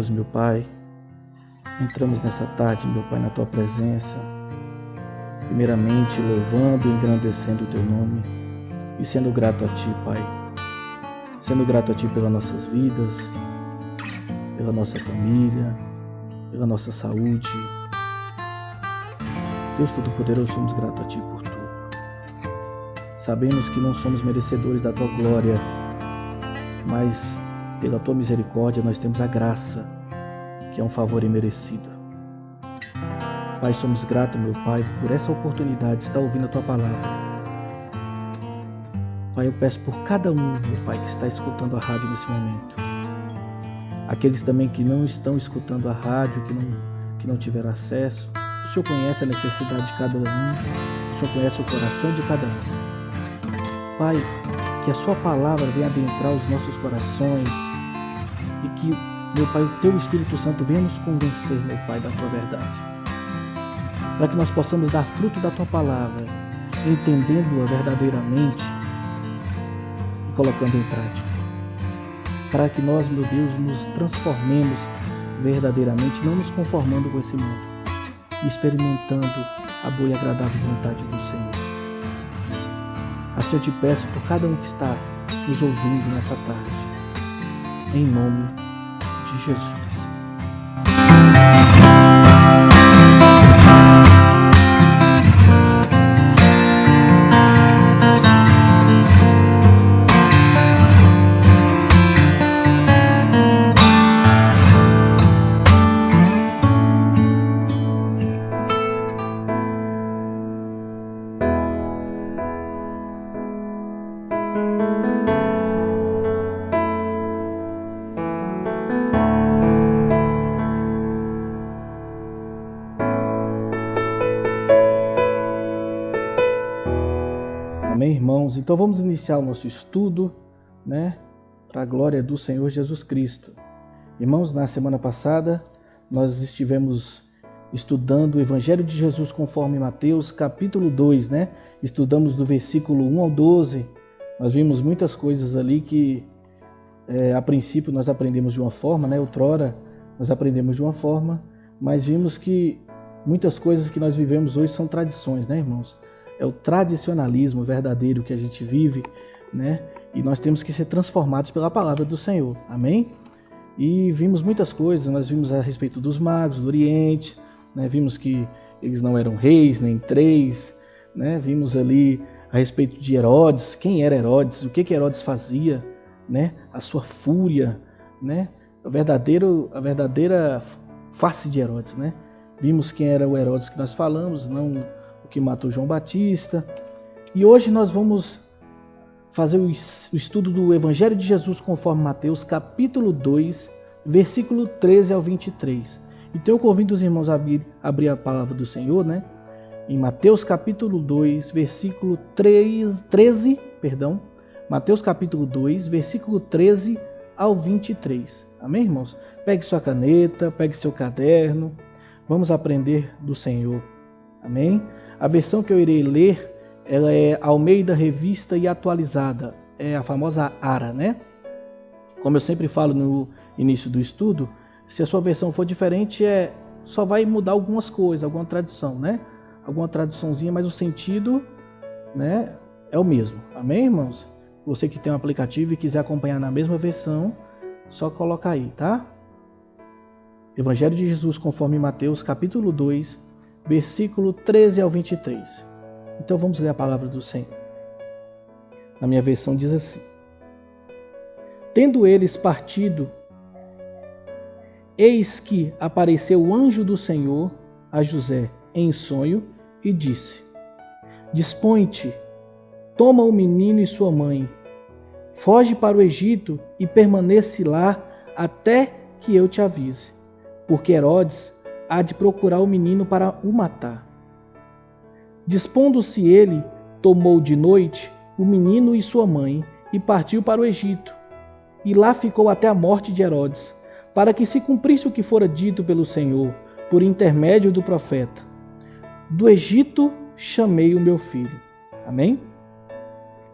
Deus, meu Pai, entramos nessa tarde, meu Pai, na Tua presença, primeiramente louvando e engrandecendo o Teu nome e sendo grato a Ti, Pai, sendo grato a Ti pelas nossas vidas, pela nossa família, pela nossa saúde. Deus Todo-Poderoso, somos gratos a Ti por tudo. Sabemos que não somos merecedores da Tua glória, mas pela Tua misericórdia nós temos a graça, que é um favor imerecido. Pai, somos gratos, meu Pai, por essa oportunidade de estar ouvindo a Tua palavra. Pai, eu peço por cada um, meu Pai, que está escutando a rádio nesse momento. Aqueles também que não estão escutando a rádio, que não tiveram acesso. O Senhor conhece a necessidade de cada um. O Senhor conhece o coração de cada um. Pai, que a Sua palavra venha adentrar os nossos corações e que, meu Pai, o Teu Espírito Santo venha nos convencer, meu Pai, da Tua verdade. Para que nós possamos dar fruto da Tua palavra, entendendo-a verdadeiramente e colocando em prática. Para que nós, meu Deus, nos transformemos verdadeiramente, não nos conformando com esse mundo, e experimentando a boa e agradável vontade do Senhor. Assim eu te peço por cada um que está nos ouvindo nessa tarde, em nome de Jesus. Amém, irmãos? Então vamos iniciar o nosso estudo, para a glória do Senhor Jesus Cristo. Irmãos, na semana passada nós estivemos estudando o Evangelho de Jesus conforme Mateus, capítulo 2, Estudamos do versículo 1 ao 12. Nós vimos muitas coisas ali que, a princípio, nós aprendemos de uma forma, outrora nós aprendemos de uma forma, mas vimos que muitas coisas que nós vivemos hoje são tradições, irmãos? É o tradicionalismo verdadeiro que a gente vive, E nós temos que ser transformados pela palavra do Senhor, amém? E vimos muitas coisas, nós vimos a respeito dos magos do Oriente, Vimos que eles não eram reis, nem três, Vimos ali a respeito de Herodes, quem era Herodes, o que Herodes fazia, A sua fúria, A verdadeira face de Herodes, Vimos quem era o Herodes que nós falamos, não que matou João Batista. E hoje nós vamos fazer o estudo do Evangelho de Jesus conforme Mateus, capítulo 2, versículo 13 ao 23. Então eu convido os irmãos a abrir a palavra do Senhor, em Mateus capítulo 2, versículo 13, Mateus capítulo 2, versículo 13 ao 23. Amém, irmãos? Pegue sua caneta, pegue seu caderno, vamos aprender do Senhor. Amém? A versão que eu irei ler, ela é Almeida Revista e Atualizada, é a famosa ARA, Como eu sempre falo no início do estudo, se a sua versão for diferente, só vai mudar algumas coisas, alguma tradução, Alguma traduçãozinha, mas o sentido, é o mesmo. Amém, irmãos? Você que tem um aplicativo e quiser acompanhar na mesma versão, só coloca aí, tá? Evangelho de Jesus conforme Mateus, capítulo 2, versículo 13 ao 23. Então vamos ler a palavra do Senhor. Na minha versão diz assim: Tendo eles partido, eis que apareceu o anjo do Senhor a José em sonho e disse: Dispõe-te, toma o menino e sua mãe, foge para o Egito e permanece lá até que eu te avise, porque Herodes há de procurar o menino para o matar. Dispondo-se ele, tomou de noite o menino e sua mãe e partiu para o Egito. E lá ficou até a morte de Herodes, para que se cumprisse o que fora dito pelo Senhor, por intermédio do profeta: Do Egito chamei o meu filho. Amém?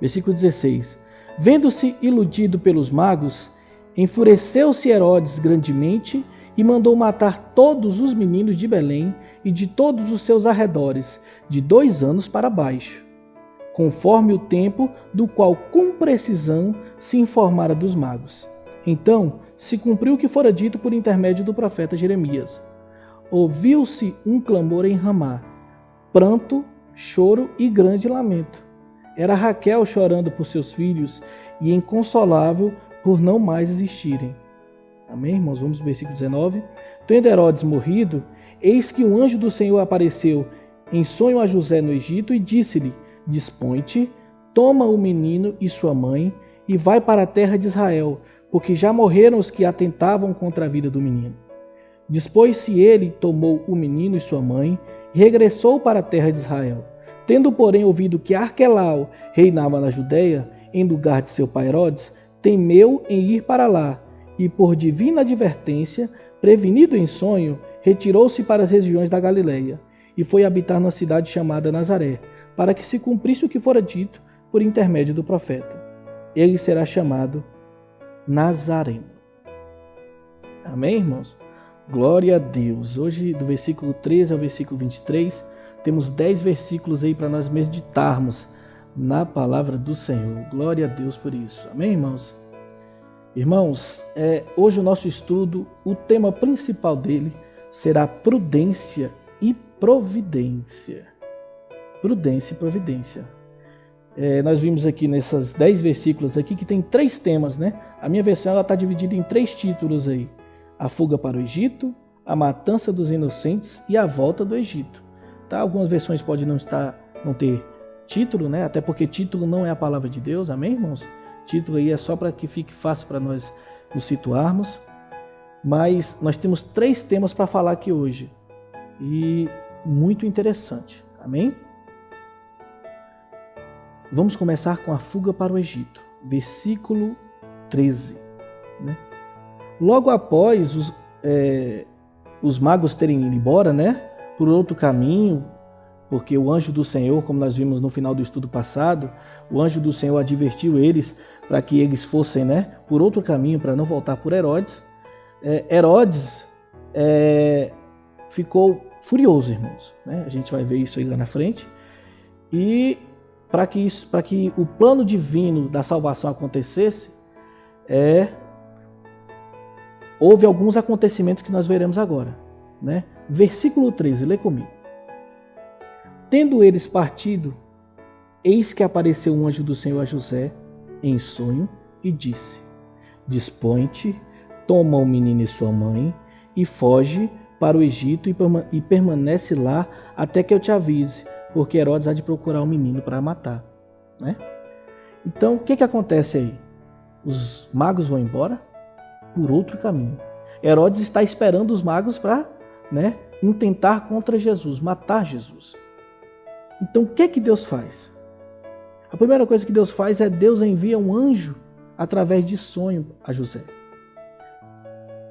Versículo 16. Vendo-se iludido pelos magos, enfureceu-se Herodes grandemente e mandou matar todos os meninos de Belém e de todos os seus arredores, de 2 anos para baixo, conforme o tempo do qual com precisão se informara dos magos. Então se cumpriu o que fora dito por intermédio do profeta Jeremias. Ouviu-se um clamor em Ramá, pranto, choro e grande lamento. Era Raquel chorando por seus filhos e inconsolável por não mais existirem. Amém, irmãos? Vamos ao versículo 19. Tendo Herodes morrido, eis que um anjo do Senhor apareceu em sonho a José no Egito e disse-lhe: Dispõe-te, toma o menino e sua mãe e vai para a terra de Israel, porque já morreram os que atentavam contra a vida do menino. Dispôs-se ele, tomou o menino e sua mãe e regressou para a terra de Israel. Tendo, porém, ouvido que Arquelau reinava na Judeia, em lugar de seu pai Herodes, temeu em ir para lá, e por divina advertência, prevenido em sonho, retirou-se para as regiões da Galileia, e foi habitar na cidade chamada Nazaré, para que se cumprisse o que fora dito por intermédio do profeta. Ele será chamado Nazareno. Amém, irmãos? Glória a Deus. Hoje, do versículo 13 ao versículo 23, temos 10 versículos aí para nós meditarmos na palavra do Senhor. Glória a Deus por isso. Amém, irmãos? Irmãos, hoje o nosso estudo, o tema principal dele será prudência e providência. Prudência e providência. Nós vimos aqui nesses 10 versículos aqui que tem 3 temas, né? A minha versão está dividida em 3 títulos aí. A fuga para o Egito, a matança dos inocentes e a volta do Egito. Tá? Algumas versões podem não ter título, né? Até porque título não é a palavra de Deus, amém, irmãos? Título aí é só para que fique fácil para nós nos situarmos. Mas nós temos 3 temas para falar aqui hoje. E muito interessante, amém? Vamos começar com a fuga para o Egito, versículo 13. Né? Logo após os magos terem ido embora, né, por outro caminho, porque o anjo do Senhor, como nós vimos no final do estudo passado, o anjo do Senhor advertiu eles para que eles fossem, né, por outro caminho, para não voltar por Herodes. Herodes ficou furioso, irmãos. Né? A gente vai ver isso aí lá na frente. E para que o plano divino da salvação acontecesse, houve alguns acontecimentos que nós veremos agora. Né? Versículo 13, lê comigo. Tendo eles partido, eis que apareceu um anjo do Senhor a José em sonho e disse: Dispõe-te, toma o menino e sua mãe e foge para o Egito e permanece lá até que eu te avise, porque Herodes há de procurar o menino para matar. Né? Então, o que acontece aí? Os magos vão embora por outro caminho. Herodes está esperando os magos para, né, intentar contra Jesus, matar Jesus. Então, o que Deus faz? A primeira coisa que Deus faz é Deus envia um anjo através de sonho a José.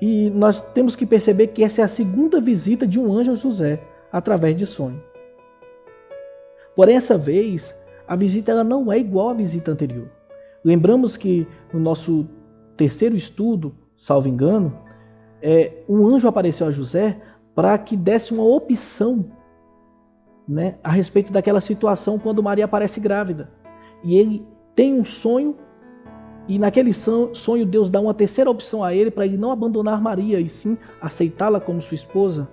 E nós temos que perceber que essa é a segunda visita de um anjo a José através de sonho. Porém, essa vez, a visita ela não é igual à visita anterior. Lembramos que no nosso terceiro estudo, salvo engano, um anjo apareceu a José para que desse uma opção, né, a respeito daquela situação quando Maria aparece grávida. E ele tem um sonho, e naquele sonho Deus dá uma terceira opção a ele para ele não abandonar Maria, e sim aceitá-la como sua esposa.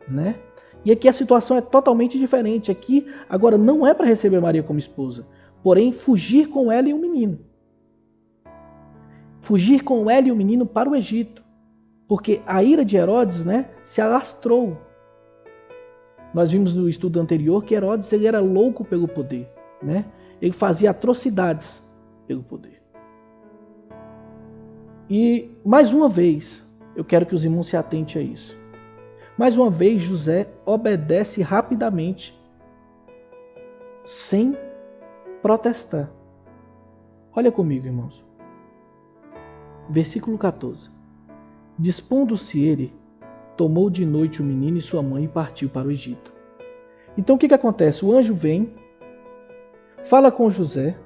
Né? E aqui a situação é totalmente diferente. Aqui agora não é para receber Maria como esposa, porém fugir com ela e o menino. Fugir com ela e o menino para o Egito. Porque a ira de Herodes, né, se alastrou. Nós vimos no estudo anterior que Herodes ele era louco pelo poder. Né? Ele fazia atrocidades pelo poder. E mais uma vez, eu quero que os irmãos se atentem a isso. Mais uma vez, José obedece rapidamente, sem protestar. Olha comigo, irmãos. Versículo 14. Dispondo-se ele, tomou de noite o menino e sua mãe e partiu para o Egito. Então o que acontece? O anjo vem, fala com José,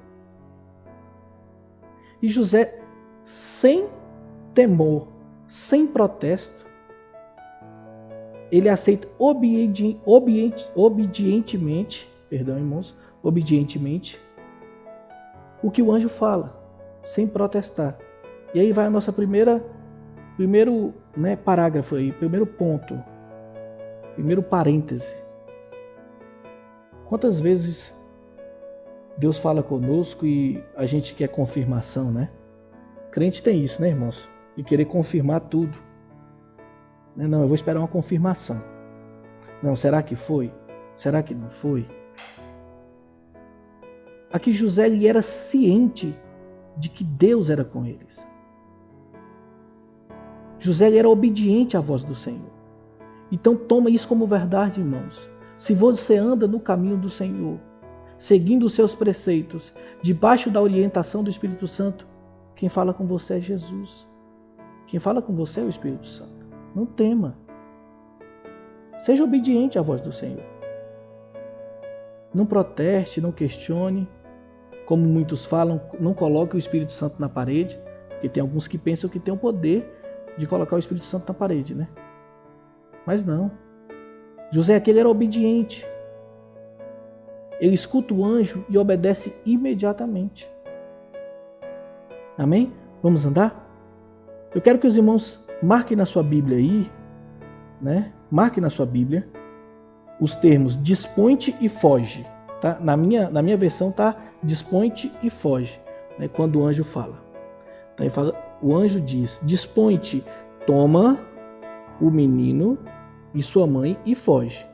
e José, sem temor, sem protesto, ele aceita obedientemente, perdão, irmãos, obedientemente, o que o anjo fala, sem protestar. E aí vai a nossa primeiro parágrafo aí, primeiro ponto, primeiro parêntese. Quantas vezes Deus fala conosco e a gente quer confirmação, né? Crente tem isso, né, irmãos? De querer confirmar tudo. Não, eu vou esperar uma confirmação. Não, será que foi? Será que não foi? Aqui José ele era ciente de que Deus era com eles. José ele era obediente à voz do Senhor. Então toma isso como verdade, irmãos. Se você anda no caminho do Senhor, seguindo os seus preceitos, debaixo da orientação do Espírito Santo, quem fala com você é Jesus. Quem fala com você é o Espírito Santo. Não tema. Seja obediente à voz do Senhor. Não proteste, não questione. Como muitos falam, não coloque o Espírito Santo na parede, porque tem alguns que pensam que tem o poder de colocar o Espírito Santo na parede, né? Mas não. José aquele era obediente. Ele escuta o anjo e obedece imediatamente. Amém? Vamos andar? Eu quero que os irmãos marquem na sua Bíblia aí, né? Marquem na sua Bíblia os termos dispõe-te e foge. Tá? Na minha versão tá dispõe-te e foge, né? Quando o anjo fala. Então, o anjo diz, dispõe-te, toma o menino e sua mãe e foge.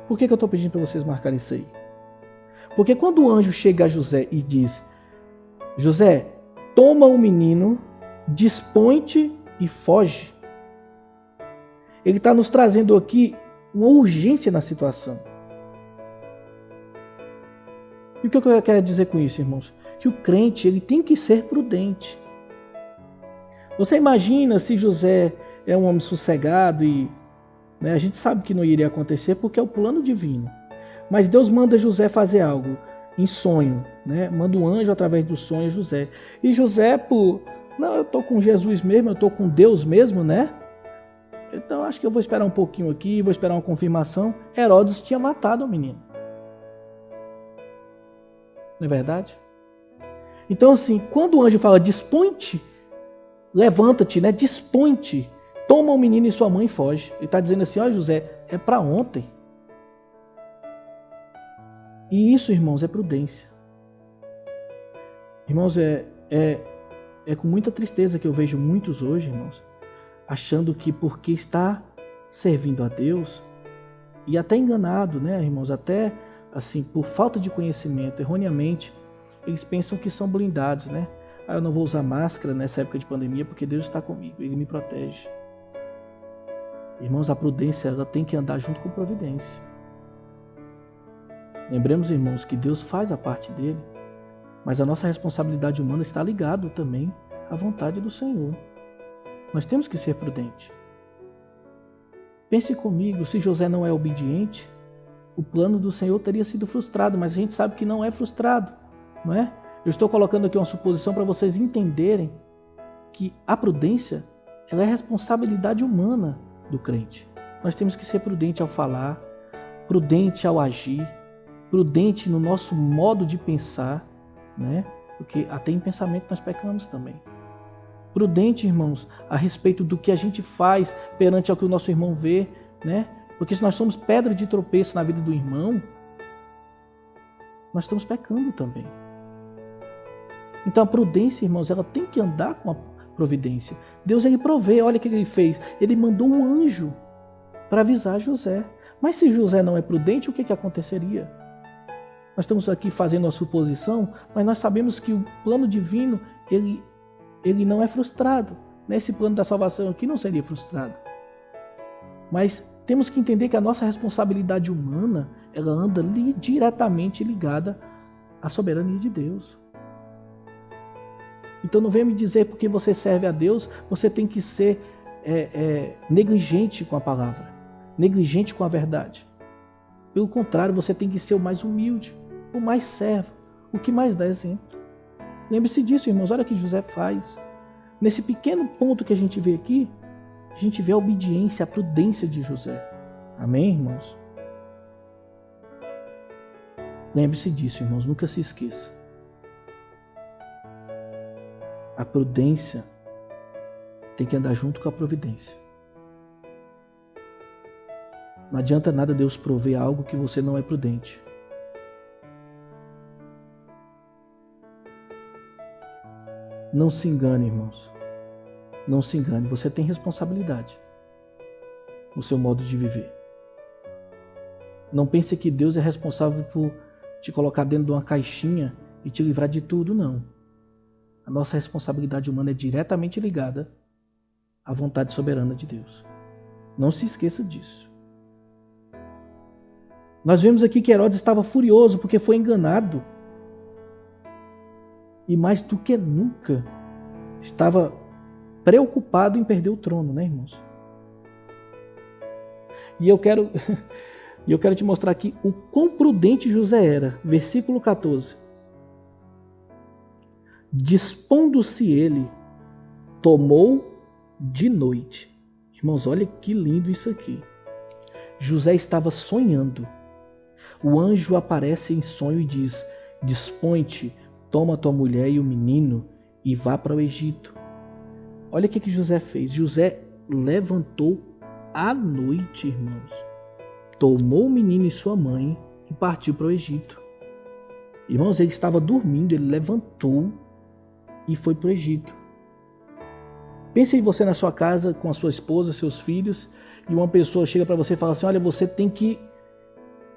Por que eu estou pedindo para vocês marcarem isso aí? Porque quando o anjo chega a José e diz, José, toma o menino, dispõe-te e foge, ele está nos trazendo aqui uma urgência na situação. E o que eu quero dizer com isso, irmãos? Que o crente ele tem que ser prudente. Você imagina se José é um homem sossegado e a gente sabe que não iria acontecer porque é o plano divino. Mas Deus manda José fazer algo em sonho, né? Manda um anjo através do sonho a José. E José, não, eu estou com Jesus mesmo, eu estou com Deus mesmo, né? Então acho que eu vou esperar um pouquinho aqui, vou esperar uma confirmação. Herodes tinha matado o menino. Não é verdade? Então assim, quando o anjo fala dispõe-te, levanta-te, né? Dispõe-te, toma o menino e sua mãe e foge. Ele está dizendo assim, ó José, é para ontem. E isso, irmãos, é prudência. Irmãos, é com muita tristeza que eu vejo muitos hoje, irmãos, achando que porque está servindo a Deus, e até enganado, né, irmãos, até assim, por falta de conhecimento, erroneamente, eles pensam que são blindados, né? Ah, eu não vou usar máscara nessa época de pandemia porque Deus está comigo, Ele me protege. Irmãos, a prudência ela tem que andar junto com a providência. Lembremos, irmãos, que Deus faz a parte dele, mas a nossa responsabilidade humana está ligada também à vontade do Senhor. Nós temos que ser prudentes. Pense comigo, se José não é obediente, o plano do Senhor teria sido frustrado, mas a gente sabe que não é frustrado, não é? Eu estou colocando aqui uma suposição para vocês entenderem que a prudência ela é responsabilidade humana do crente. Nós temos que ser prudente ao falar, prudente ao agir, prudente no nosso modo de pensar, né? Porque até em pensamento nós pecamos também. Prudente, irmãos, a respeito do que a gente faz perante ao que o nosso irmão vê, né? Porque se nós somos pedra de tropeço na vida do irmão, nós estamos pecando também. Então a prudência, irmãos, ela tem que andar com a providência. Deus ele provê, olha o que ele fez. Ele mandou um anjo para avisar José. Mas se José não é prudente, o que aconteceria? Nós estamos aqui fazendo uma suposição, mas nós sabemos que o plano divino, ele não é frustrado. Esse plano da salvação aqui não seria frustrado. Mas temos que entender que a nossa responsabilidade humana, ela anda diretamente ligada à soberania de Deus. Então não venha me dizer porque você serve a Deus, você tem que ser negligente com a palavra, negligente com a verdade. Pelo contrário, você tem que ser o mais humilde, o mais servo, o que mais dá exemplo. Lembre-se disso, irmãos, olha o que José faz. Nesse pequeno ponto que a gente vê aqui, a gente vê a obediência, a prudência de José. Amém, irmãos? Lembre-se disso, irmãos, nunca se esqueça. A prudência tem que andar junto com a providência. Não adianta nada Deus prover algo que você não é prudente. Não se engane, irmãos. Não se engane. Você tem responsabilidade no seu modo de viver. Não pense que Deus é responsável por te colocar dentro de uma caixinha e te livrar de tudo, não. A nossa responsabilidade humana é diretamente ligada à vontade soberana de Deus. Não se esqueça disso. Nós vemos aqui que Herodes estava furioso porque foi enganado. E mais do que nunca, estava preocupado em perder o trono, né, irmãos? E eu quero te mostrar aqui o quão prudente José era. Versículo 14. Dispondo-se ele, tomou de noite. Irmãos, olha que lindo isso aqui. José estava sonhando. O anjo aparece em sonho e diz: dispõe-te, toma tua mulher e o menino e vá para o Egito. Olha o que José fez. José levantou à noite, irmãos. Tomou o menino e sua mãe e partiu para o Egito. Irmãos, ele estava dormindo, ele levantou e foi para o Egito. Pense em você na sua casa com a sua esposa, seus filhos, e uma pessoa chega para você e fala assim: olha, você tem que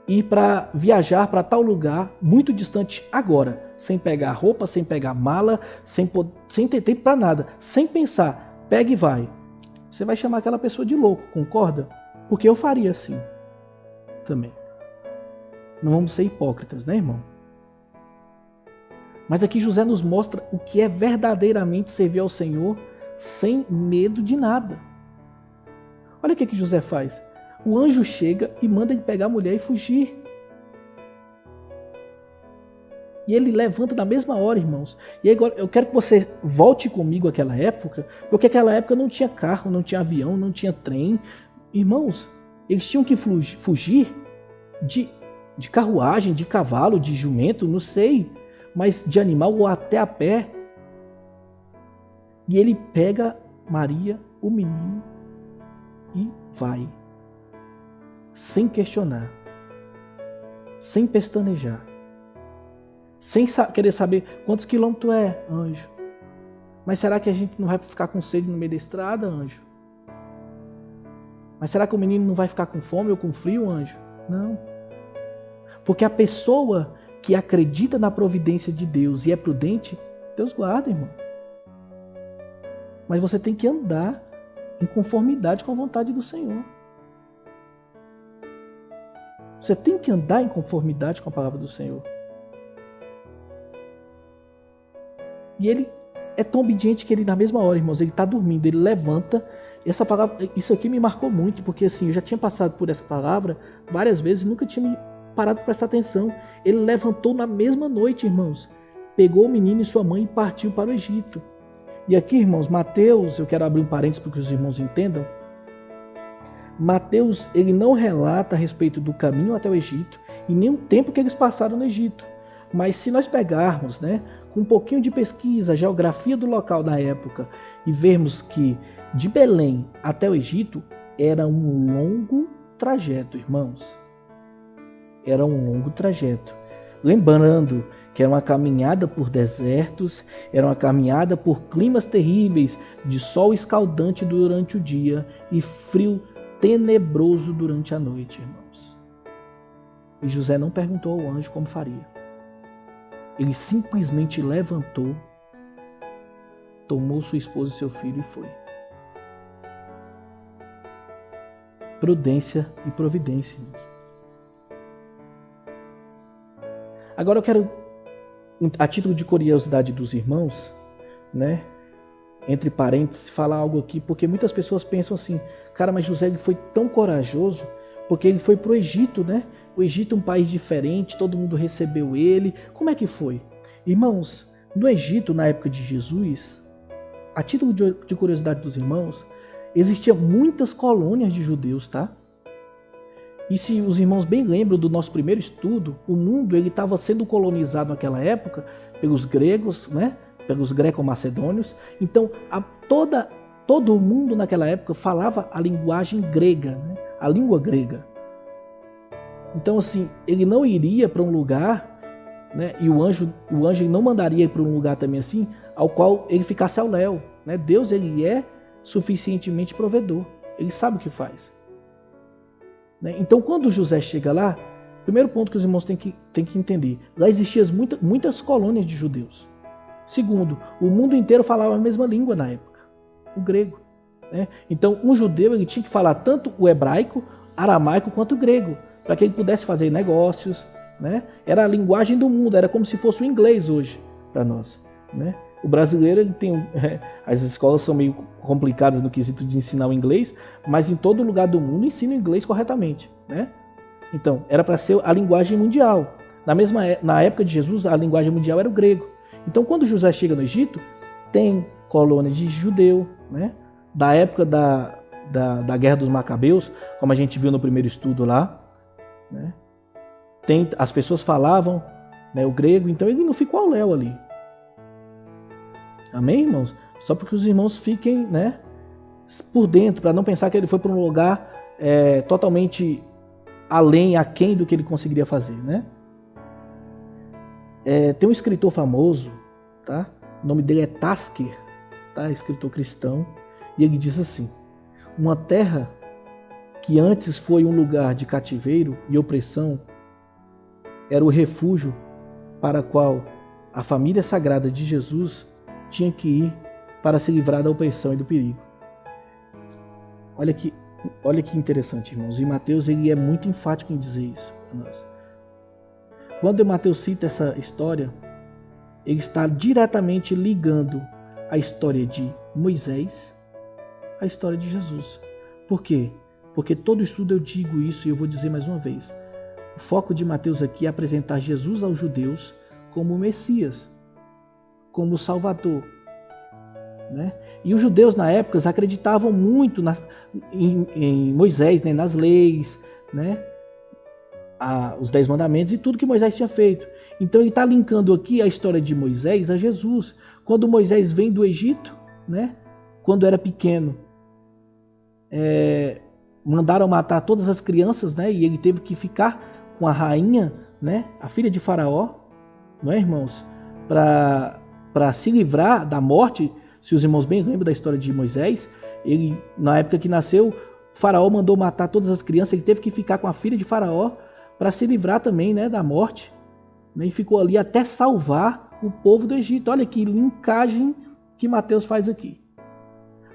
ir para viajar para tal lugar muito distante agora, sem pegar roupa, sem pegar mala, sem ter tempo para nada, sem pensar, pega e vai. Você vai chamar aquela pessoa de louco, concorda? Porque eu faria assim também. Não vamos ser hipócritas, né, irmão? Mas aqui José nos mostra o que é verdadeiramente servir ao Senhor sem medo de nada. Olha o que José faz. O anjo chega e manda ele pegar a mulher e fugir. E ele levanta na mesma hora, irmãos. E agora eu quero que você volte comigo àquela época, porque aquela época não tinha carro, não tinha avião, não tinha trem. Irmãos, eles tinham que fugir de carruagem, de cavalo, de jumento, não sei, mas de animal ou até a pé. E ele pega Maria, o menino, e vai. Sem questionar, sem pestanejar, sem querer saber quantos quilômetros é, anjo. Mas será que a gente não vai ficar com sede no meio da estrada, anjo? Mas será que o menino não vai ficar com fome ou com frio, anjo? Não. Porque a pessoa que acredita na providência de Deus e é prudente, Deus guarda, irmão. Mas você tem que andar em conformidade com a vontade do Senhor. Você tem que andar em conformidade com a palavra do Senhor. E ele é tão obediente que ele, na mesma hora, irmãos, ele está dormindo, ele levanta. Essa palavra, isso aqui me marcou muito, porque assim, eu já tinha passado por essa palavra várias vezes e nunca tinha me parado para prestar atenção. Ele levantou na mesma noite, irmãos, pegou o menino e sua mãe e partiu para o Egito. E aqui, irmãos, Mateus, eu quero abrir um parênteses para que os irmãos entendam. Mateus, ele não relata a respeito do caminho até o Egito e nem o tempo que eles passaram no Egito. Mas se nós pegarmos, com um pouquinho de pesquisa, a geografia do local da época e vermos que de Belém até o Egito era um longo trajeto, irmãos. Era um longo trajeto. Lembrando que era uma caminhada por desertos, era uma caminhada por climas terríveis, de sol escaldante durante o dia e frio tenebroso durante a noite, irmãos. E José não perguntou ao anjo como faria. Ele simplesmente levantou, tomou sua esposa e seu filho e foi. Prudência e providência, irmãos. Agora eu quero, a título de curiosidade dos irmãos, entre parênteses, falar algo aqui, porque muitas pessoas pensam assim, cara, mas José ele foi tão corajoso, porque ele foi para o Egito, O Egito é um país diferente, todo mundo recebeu ele. Como é que foi? Irmãos, no Egito, na época de Jesus, a título de curiosidade dos irmãos, existiam muitas colônias de judeus, tá? E se os irmãos bem lembram do nosso primeiro estudo, o mundo ele estava sendo colonizado naquela época pelos gregos, né? Pelos greco-macedônios. Então, todo o mundo naquela época falava a linguagem grega, né? A língua grega. Então, assim, ele não iria para um lugar, né? E o anjo não mandaria para um lugar também assim, ao qual ele ficasse ao léu, né? Deus, ele é suficientemente provedor. Ele sabe o que faz. Então, quando José chega lá, primeiro ponto que os irmãos têm que entender, lá existiam muitas colônias de judeus. Segundo, o mundo inteiro falava a mesma língua na época, o grego. Né? Então, um judeu ele tinha que falar tanto o hebraico, aramaico, quanto o grego, para que ele pudesse fazer negócios. Né? Era a linguagem do mundo, era como se fosse o inglês hoje para nós. Né? O brasileiro ele tem... as escolas são meio complicadas no quesito de ensinar o inglês, mas em todo lugar do mundo ensina o inglês corretamente. Né? Então, era para ser a linguagem mundial. Na época de Jesus, a linguagem mundial era o grego. Então, quando José chega no Egito, tem colônia de judeu, né? Da época da Guerra dos Macabeus, como a gente viu no primeiro estudo lá. Né? As pessoas falavam, né, o grego, então ele não ficou ao léu ali. Amém, irmãos? Só porque os irmãos fiquem, né, por dentro, para não pensar que ele foi para um lugar totalmente aquém do que ele conseguiria fazer. Né? Tem um escritor famoso, tá? O nome dele é Tasker, tá? Escritor cristão, e ele diz assim: uma terra que antes foi um lugar de cativeiro e opressão era o refúgio para qual a família sagrada de Jesus tinha que ir para se livrar da opressão e do perigo. Olha que interessante, irmãos. E Mateus ele é muito enfático em dizer isso para nós. Quando Mateus cita essa história, ele está diretamente ligando a história de Moisés à história de Jesus. Por quê? Porque todo estudo eu digo isso e eu vou dizer mais uma vez. O foco de Mateus aqui é apresentar Jesus aos judeus como o Messias, como o Salvador. Né? E os judeus na época acreditavam muito em Moisés, né? Nas leis, né? Os 10 mandamentos e tudo que Moisés tinha feito. Então ele está linkando aqui a história de Moisés a Jesus. Quando Moisés vem do Egito, né? Quando era pequeno, mandaram matar todas as crianças, né? E ele teve que ficar com a rainha, né? A filha de Faraó, não é, irmãos? Para se livrar da morte. Se os irmãos bem lembram da história de Moisés, ele, na época que nasceu, Faraó mandou matar todas as crianças, ele teve que ficar com a filha de Faraó para se livrar também, né, da morte. Né, e ficou ali até salvar o povo do Egito. Olha que linkagem que Mateus faz aqui.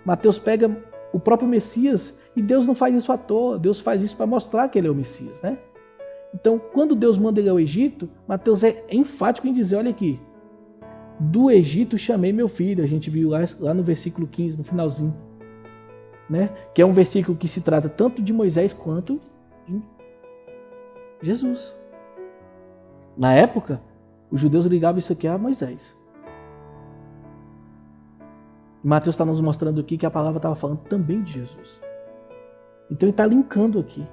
Mateus pega o próprio Messias e Deus não faz isso à toa. Deus faz isso para mostrar que ele é o Messias. Né? Então, quando Deus manda ele ao Egito, Mateus é enfático em dizer, olha aqui, do Egito chamei meu filho. A gente viu lá no versículo 15, no finalzinho. Né? Que é um versículo que se trata tanto de Moisés quanto de Jesus. Na época, os judeus ligavam isso aqui a Moisés. E Mateus está nos mostrando aqui que a palavra estava falando também de Jesus. Então ele está linkando aqui.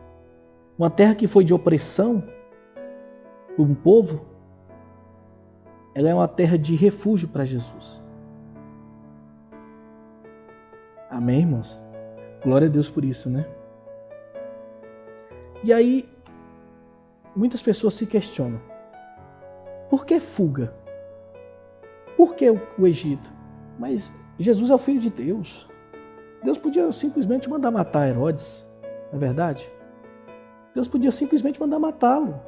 Uma terra que foi de opressão por um povo, ela é uma terra de refúgio para Jesus. Amém, irmãos? Glória a Deus por isso, né? E aí, muitas pessoas se questionam. Por que fuga? Por que o Egito? Mas Jesus é o Filho de Deus. Deus podia simplesmente mandar matar Herodes, não é verdade? Deus podia simplesmente mandar matá-lo.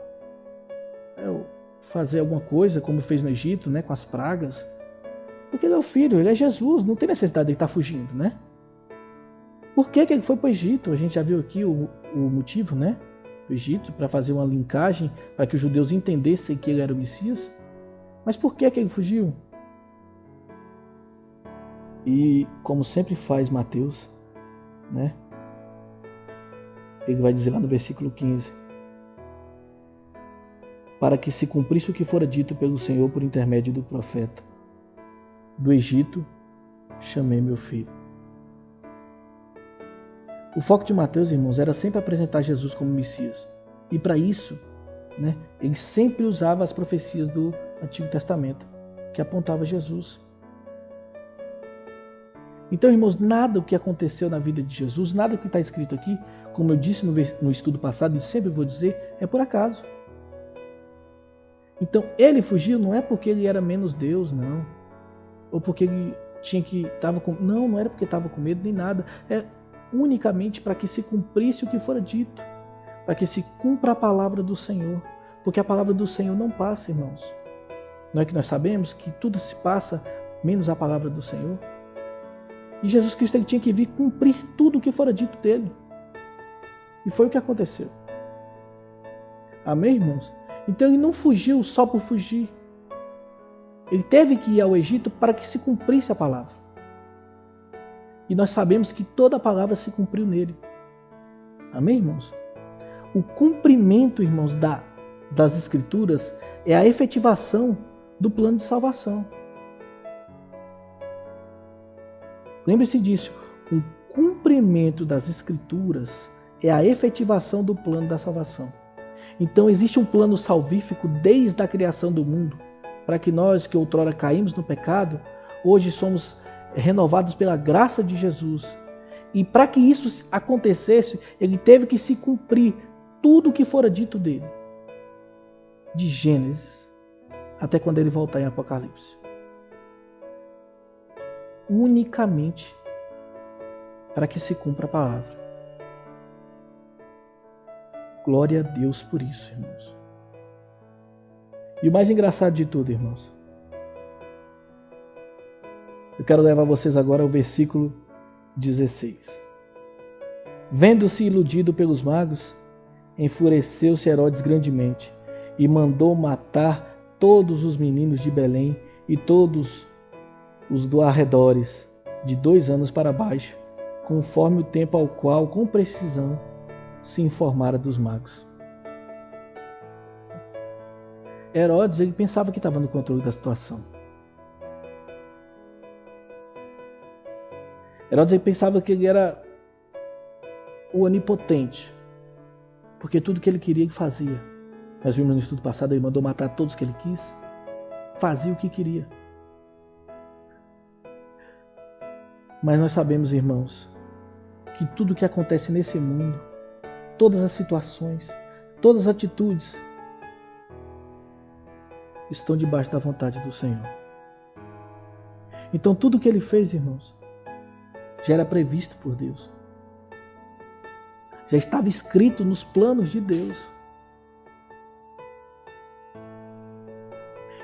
Fazer alguma coisa, como fez no Egito, né, com as pragas. Porque ele é o Filho, ele é Jesus, não tem necessidade de ele estar fugindo, né? Por que ele foi para o Egito? A gente já viu aqui o motivo, né? Do Egito, para fazer uma linkagem, para que os judeus entendessem que ele era o Messias. Mas por que ele fugiu? E como sempre faz Mateus, né? Ele vai dizer lá no versículo 15: para que se cumprisse o que fora dito pelo Senhor por intermédio do profeta: do Egito chamei meu filho. O foco de Mateus, irmãos, era sempre apresentar Jesus como Messias. E para isso, né, ele sempre usava as profecias do Antigo Testamento, que apontavam Jesus. Então, irmãos, nada o que aconteceu na vida de Jesus, nada o que está escrito aqui, como eu disse no estudo passado e sempre vou dizer, é por acaso. Então, ele fugiu não é porque ele era menos Deus, não. Ou porque ele estava com... Não era porque estava com medo nem nada. É unicamente para que se cumprisse o que fora dito. Para que se cumpra a palavra do Senhor. Porque a palavra do Senhor não passa, irmãos. Não é que nós sabemos que tudo se passa, menos a palavra do Senhor? E Jesus Cristo ele tinha que vir cumprir tudo o que fora dito dele. E foi o que aconteceu. Amém, irmãos? Então ele não fugiu só por fugir. Ele teve que ir ao Egito para que se cumprisse a palavra. E nós sabemos que toda a palavra se cumpriu nele. Amém, irmãos? O cumprimento, irmãos, das Escrituras é a efetivação do plano de salvação. Lembre-se disso. O cumprimento das Escrituras é a efetivação do plano da salvação. Então existe um plano salvífico desde a criação do mundo, para que nós que outrora caímos no pecado, hoje somos renovados pela graça de Jesus. E para que isso acontecesse, ele teve que se cumprir tudo o que fora dito dele, de Gênesis até quando ele voltar em Apocalipse. Unicamente para que se cumpra a palavra. Glória a Deus por isso, irmãos. E o mais engraçado de tudo, irmãos, eu quero levar vocês agora ao versículo 16. Vendo-se iludido pelos magos, enfureceu-se Herodes grandemente e mandou matar todos os meninos de Belém e todos os do arredores, de 2 anos para baixo, conforme o tempo ao qual, com precisão, se informara dos magos. Herodes, ele pensava que estava no controle da situação. Herodes, ele pensava que ele era o onipotente, porque tudo que ele queria, ele fazia. Nós vimos no estudo passado, ele mandou matar todos que ele quis, fazia o que queria. Mas nós sabemos, irmãos, que tudo que acontece nesse mundo, todas as situações, todas as atitudes estão debaixo da vontade do Senhor. Então tudo que ele fez, irmãos, já era previsto por Deus. Já estava escrito nos planos de Deus.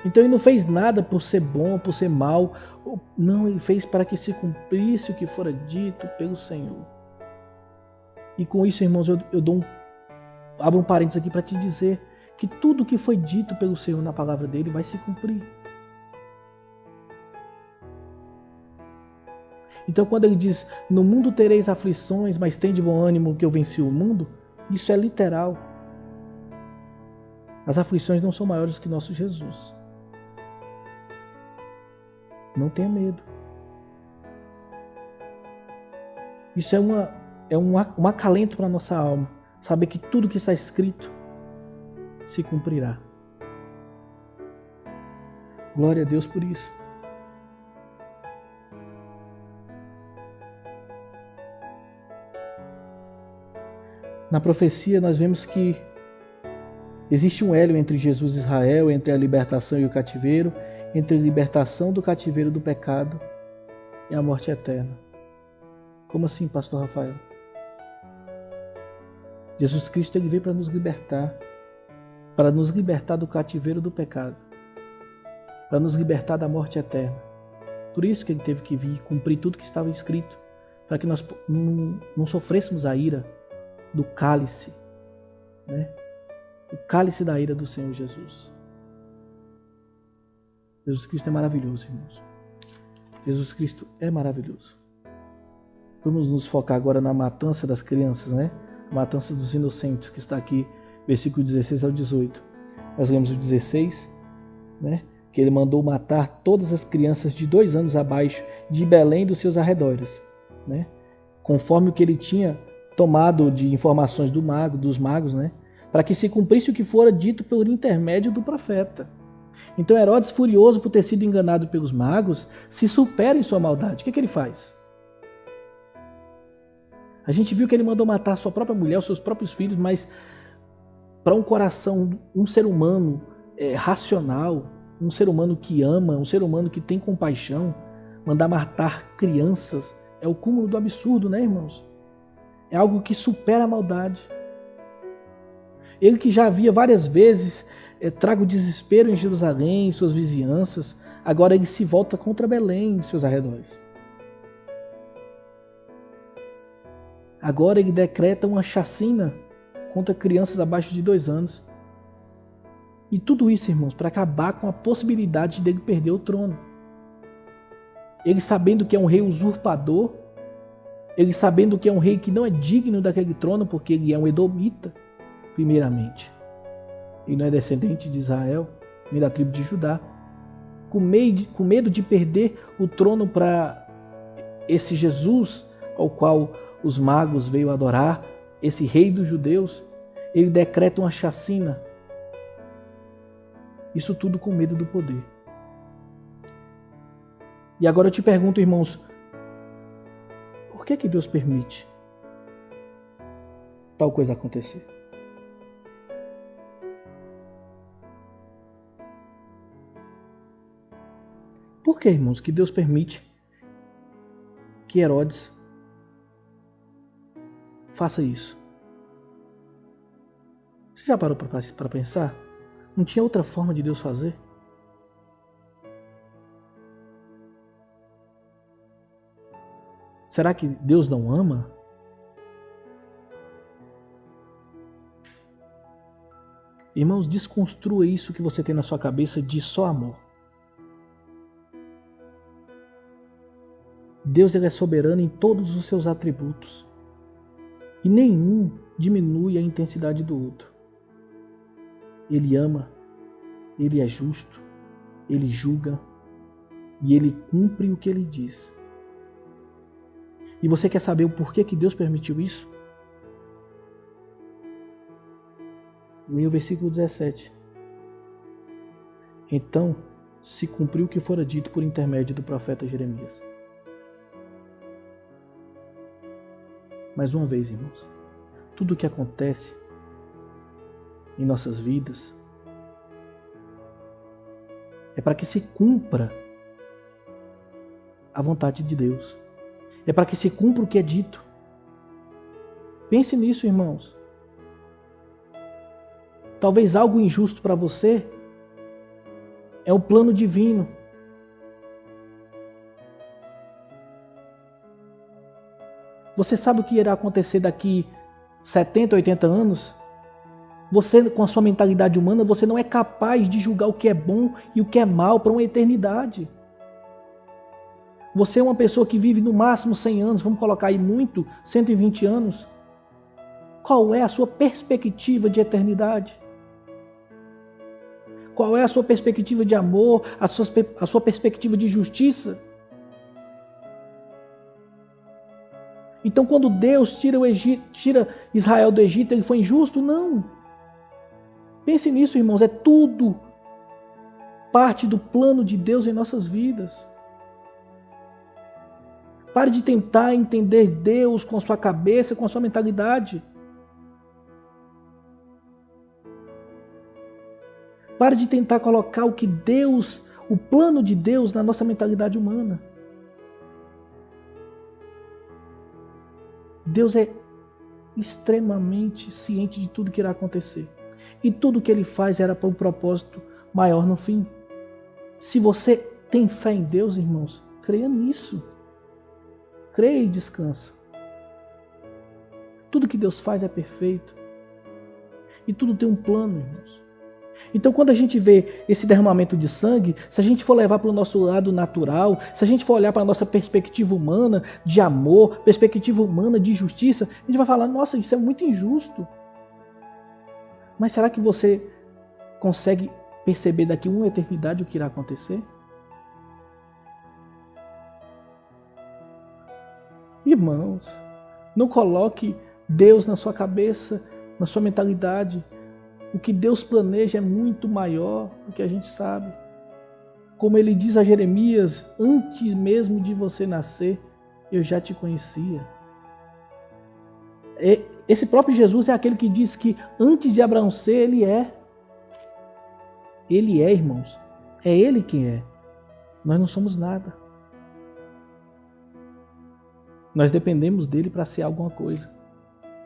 Então ele não fez nada por ser bom, por ser mal. Não, ele fez para que se cumprisse o que fora dito pelo Senhor. E com isso, irmãos, eu abro um parênteses aqui para te dizer que tudo que foi dito pelo Senhor na palavra dele vai se cumprir. Então quando ele diz, no mundo tereis aflições, mas tende bom ânimo que eu venci o mundo, isso é literal. As aflições não são maiores que nosso Jesus. Não tenha medo. Isso é um acalento para a nossa alma. Saber que tudo que está escrito se cumprirá. Glória a Deus por isso. Na profecia nós vemos que existe um elo entre Jesus e Israel, entre a libertação e o cativeiro, entre a libertação do cativeiro do pecado e a morte eterna. Como assim, pastor Rafael? Jesus Cristo ele veio para nos libertar do cativeiro do pecado, para nos libertar da morte eterna. Por isso que ele teve que vir cumprir tudo que estava escrito, para que nós não sofrêssemos a ira do cálice, né? O cálice da ira do Senhor Jesus. Jesus Cristo é maravilhoso, irmãos. Jesus Cristo é maravilhoso. Vamos nos focar agora na matança das crianças, né? A matança dos inocentes, que está aqui, versículo 16 ao 18. Nós lemos o 16, né? Que ele mandou matar todas as crianças de 2 anos abaixo de Belém e dos seus arredores, né? Conforme o que ele tinha tomado de informações dos magos, né? Para que se cumprisse o que fora dito por intermédio do profeta. Então Herodes, furioso por ter sido enganado pelos magos, se supera em sua maldade. O que ele faz? A gente viu que ele mandou matar a sua própria mulher, os seus próprios filhos, mas para um coração, um ser humano racional, um ser humano que ama, um ser humano que tem compaixão, mandar matar crianças é o cúmulo do absurdo, né, irmãos? É algo que supera a maldade. Ele que já havia várias vezes trago desespero em Jerusalém, em suas vizinhanças, agora ele se volta contra Belém e seus arredores. Agora ele decreta uma chacina contra crianças abaixo de 2 anos. E tudo isso, irmãos, para acabar com a possibilidade dele perder o trono. Ele sabendo que é um rei usurpador, ele sabendo que é um rei que não é digno daquele trono, porque ele é um edomita, primeiramente. Ele não é descendente de Israel, nem da tribo de Judá. Com medo de perder o trono para esse Jesus ao qual os magos veio adorar, esse rei dos judeus, ele decreta uma chacina. Isso tudo com medo do poder. E agora eu te pergunto, irmãos, por que Deus permite tal coisa acontecer? Por que, irmãos, que Deus permite que Herodes faça isso? Você já parou para pensar? Não tinha outra forma de Deus fazer? Será que Deus não ama? Irmãos, desconstrua isso que você tem na sua cabeça de só amor. Deus ele é soberano em todos os seus atributos. E nenhum diminui a intensidade do outro. Ele ama, ele é justo, ele julga e ele cumpre o que ele diz. E você quer saber o porquê que Deus permitiu isso? Leia o versículo 17. Então se cumpriu o que fora dito por intermédio do profeta Jeremias. Mais uma vez, irmãos, tudo o que acontece em nossas vidas é para que se cumpra a vontade de Deus. É para que se cumpra o que é dito. Pense nisso, irmãos. Talvez algo injusto para você é o plano divino. Você sabe o que irá acontecer daqui 70, 80 anos? Você, com a sua mentalidade humana, você não é capaz de julgar o que é bom e o que é mal para uma eternidade. Você é uma pessoa que vive no máximo 100 anos, vamos colocar aí muito, 120 anos. Qual é a sua perspectiva de eternidade? Qual é a sua perspectiva de amor, a sua perspectiva de justiça? Então, quando Deus tira Israel do Egito, ele foi injusto? Não. Pense nisso, irmãos, é tudo parte do plano de Deus em nossas vidas. Pare de tentar entender Deus com a sua cabeça, com a sua mentalidade. Pare de tentar colocar o plano de Deus na nossa mentalidade humana. Deus é extremamente ciente de tudo que irá acontecer. E tudo que Ele faz era para um propósito maior no fim. Se você tem fé em Deus, irmãos, creia nisso. Creia e descansa. Tudo que Deus faz é perfeito. E tudo tem um plano, irmãos. Então, quando a gente vê esse derramamento de sangue, se a gente for levar para o nosso lado natural, se a gente for olhar para a nossa perspectiva humana de amor, perspectiva humana de justiça, a gente vai falar, nossa, isso é muito injusto. Mas será que você consegue perceber daqui uma eternidade o que irá acontecer? Irmãos, não coloque Deus na sua cabeça, na sua mentalidade. O que Deus planeja é muito maior do que a gente sabe. Como ele diz a Jeremias, antes mesmo de você nascer, eu já te conhecia. Esse próprio Jesus é aquele que diz que antes de Abraão ser, ele é. Ele é, irmãos. É ele quem é. Nós não somos nada. Nós dependemos dele para ser alguma coisa.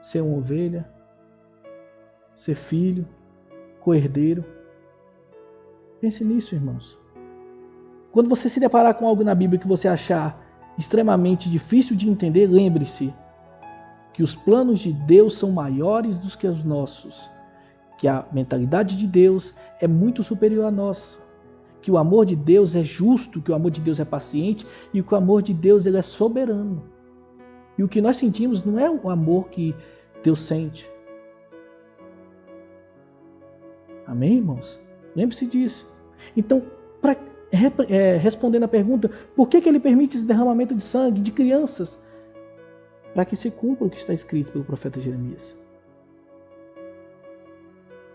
Ser uma ovelha, ser filho, co-herdeiro. Pense nisso, irmãos. Quando você se deparar com algo na Bíblia que você achar extremamente difícil de entender, lembre-se que os planos de Deus são maiores do que os nossos, que a mentalidade de Deus é muito superior à nossa, que o amor de Deus é justo, que o amor de Deus é paciente e que o amor de Deus ele é soberano. E o que nós sentimos não é o amor que Deus sente. Amém, irmãos? Lembre-se disso. Então, respondendo a pergunta, por que ele permite esse derramamento de sangue de crianças? Para que se cumpra o que está escrito pelo profeta Jeremias.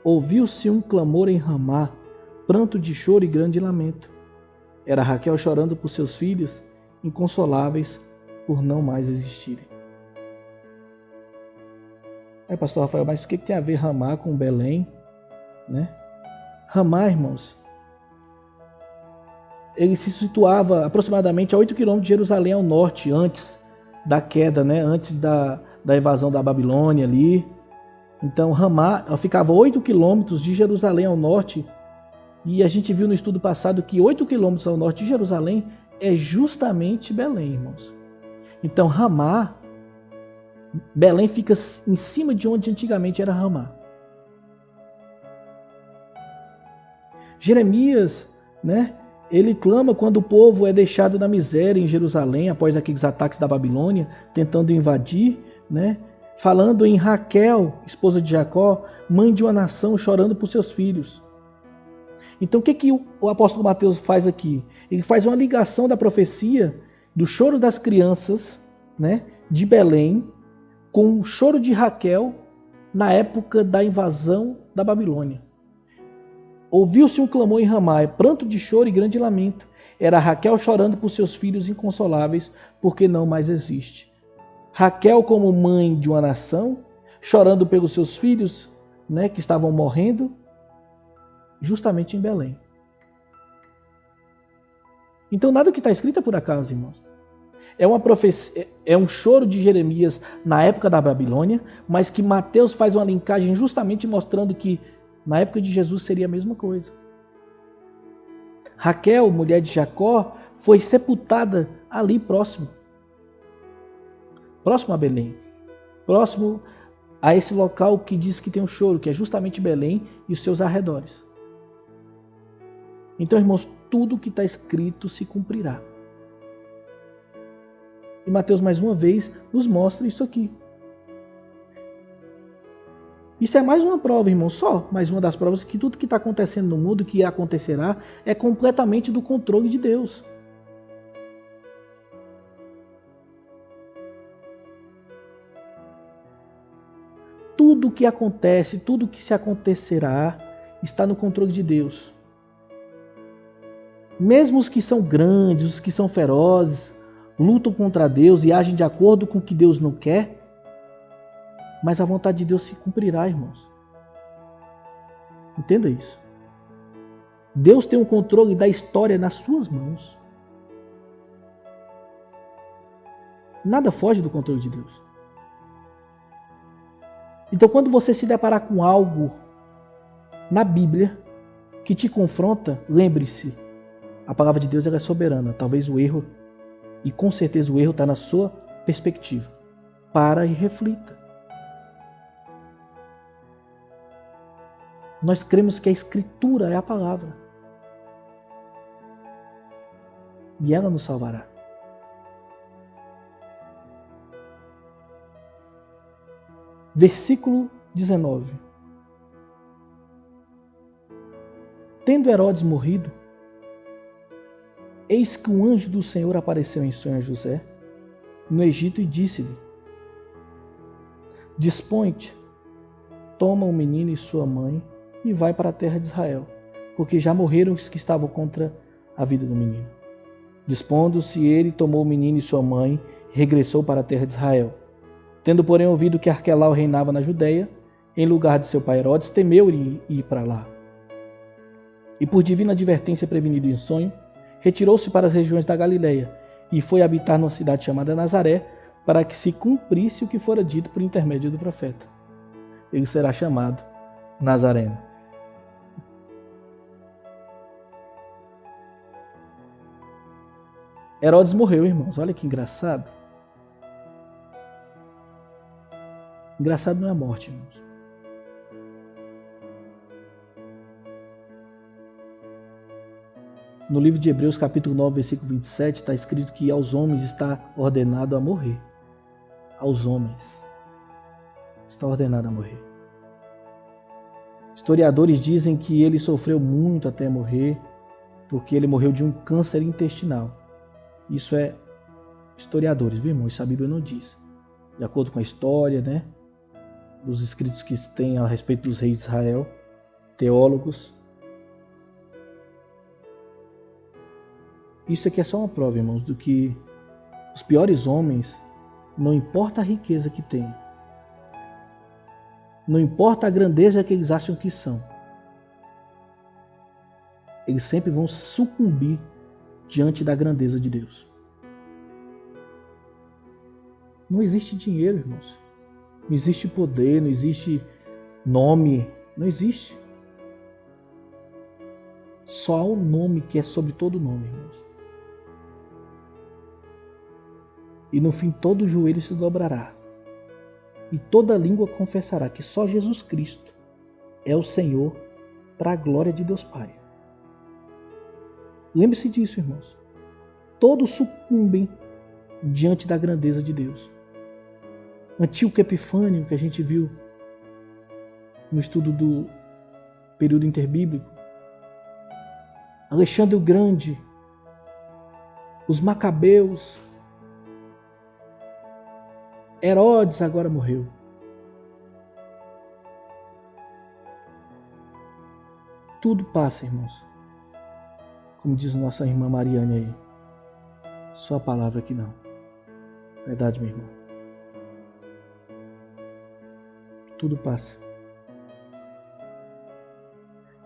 Ouviu-se um clamor em Ramá, pranto de choro e grande lamento. Era Raquel chorando por seus filhos, inconsoláveis por não mais existirem. Pastor Rafael, mas o que tem a ver Ramá com Belém? Né? Ramá, irmãos, ele se situava aproximadamente a 8 quilômetros de Jerusalém ao norte, antes da queda, né? Antes da invasão da Babilônia ali. Então Ramá ficava a 8 quilômetros de Jerusalém ao norte, e a gente viu no estudo passado que 8 quilômetros ao norte de Jerusalém é justamente Belém, irmãos. Então Ramá, Belém fica em cima de onde antigamente era Ramá. Jeremias, né? Ele clama quando o povo é deixado na miséria em Jerusalém, após aqueles ataques da Babilônia, tentando invadir, né? Falando em Raquel, esposa de Jacó, mãe de uma nação, chorando por seus filhos. Então o que o apóstolo Mateus faz aqui? Ele faz uma ligação da profecia do choro das crianças, né, de Belém, com o choro de Raquel na época da invasão da Babilônia. Ouviu-se um clamor em Ramá, pranto de choro e grande lamento. Era Raquel chorando por seus filhos inconsoláveis, porque não mais existe. Raquel, como mãe de uma nação, chorando pelos seus filhos, né, que estavam morrendo, justamente em Belém. Então nada que está escrito é por acaso, irmãos. É uma profecia, é um choro de Jeremias na época da Babilônia, mas que Mateus faz uma linkagem justamente mostrando que na época de Jesus seria a mesma coisa. Raquel, mulher de Jacó, foi sepultada ali próximo a Belém, próximo a esse local que diz que tem um choro, que é justamente Belém e os seus arredores. Então, irmãos, tudo que está escrito se cumprirá. E Mateus, mais uma vez, nos mostra isso aqui. Isso é mais uma prova, irmão, só mais uma das provas que tudo que está acontecendo no mundo, que acontecerá, é completamente do controle de Deus. Tudo que acontece, tudo que se acontecerá, está no controle de Deus. Mesmo os que são grandes, os que são ferozes, lutam contra Deus e agem de acordo com o que Deus não quer, mas a vontade de Deus se cumprirá, irmãos. Entenda isso. Deus tem o controle da história nas suas mãos. Nada foge do controle de Deus. Então, quando você se deparar com algo na Bíblia que te confronta, lembre-se, a palavra de Deus ela é soberana. Talvez o erro, e com certeza o erro está na sua perspectiva. Para e reflita. Nós cremos que a Escritura é a palavra. E ela nos salvará. Versículo 19. Tendo Herodes morrido, eis que um anjo do Senhor apareceu em sonho a José, no Egito, e disse-lhe: Dispõe-te, toma o menino e sua mãe e vai para a terra de Israel, porque já morreram os que estavam contra a vida do menino. Dispondo-se ele, tomou o menino e sua mãe e regressou para a terra de Israel. Tendo, porém, ouvido que Arquelau reinava na Judéia, em lugar de seu pai Herodes, temeu ir para lá. E por divina advertência prevenido em sonho, retirou-se para as regiões da Galileia e foi habitar numa cidade chamada Nazaré, para que se cumprisse o que fora dito por intermédio do profeta. Ele será chamado Nazareno. Herodes morreu, irmãos. Olha que engraçado. Engraçado não é a morte, irmãos. No livro de Hebreus, capítulo 9, versículo 27, está escrito que aos homens está ordenado a morrer. Aos homens está ordenado a morrer. Historiadores dizem que ele sofreu muito até morrer, porque ele morreu de um câncer intestinal. Isso é historiadores, viu, irmão? Isso a Bíblia não diz. De acordo com a história, né, dos escritos que tem a respeito dos reis de Israel, teólogos. Isso aqui é só uma prova, irmãos, do que os piores homens, não importa a riqueza que têm, não importa a grandeza que eles acham que são, eles sempre vão sucumbir diante da grandeza de Deus. Não existe dinheiro, irmãos. Não existe poder, não existe nome, não existe. Só há um nome que é sobre todo nome, irmãos. E no fim todo joelho se dobrará. E toda língua confessará que só Jesus Cristo é o Senhor, para a glória de Deus Pai. Lembre-se disso, irmãos. Todos sucumbem diante da grandeza de Deus. Antíoco Epifânio, que a gente viu no estudo do período interbíblico, Alexandre o Grande, os Macabeus, Herodes agora morreu. Tudo passa, irmãos. Como diz nossa irmã Mariane aí. Só a palavra que não. Verdade, meu irmão. Tudo passa.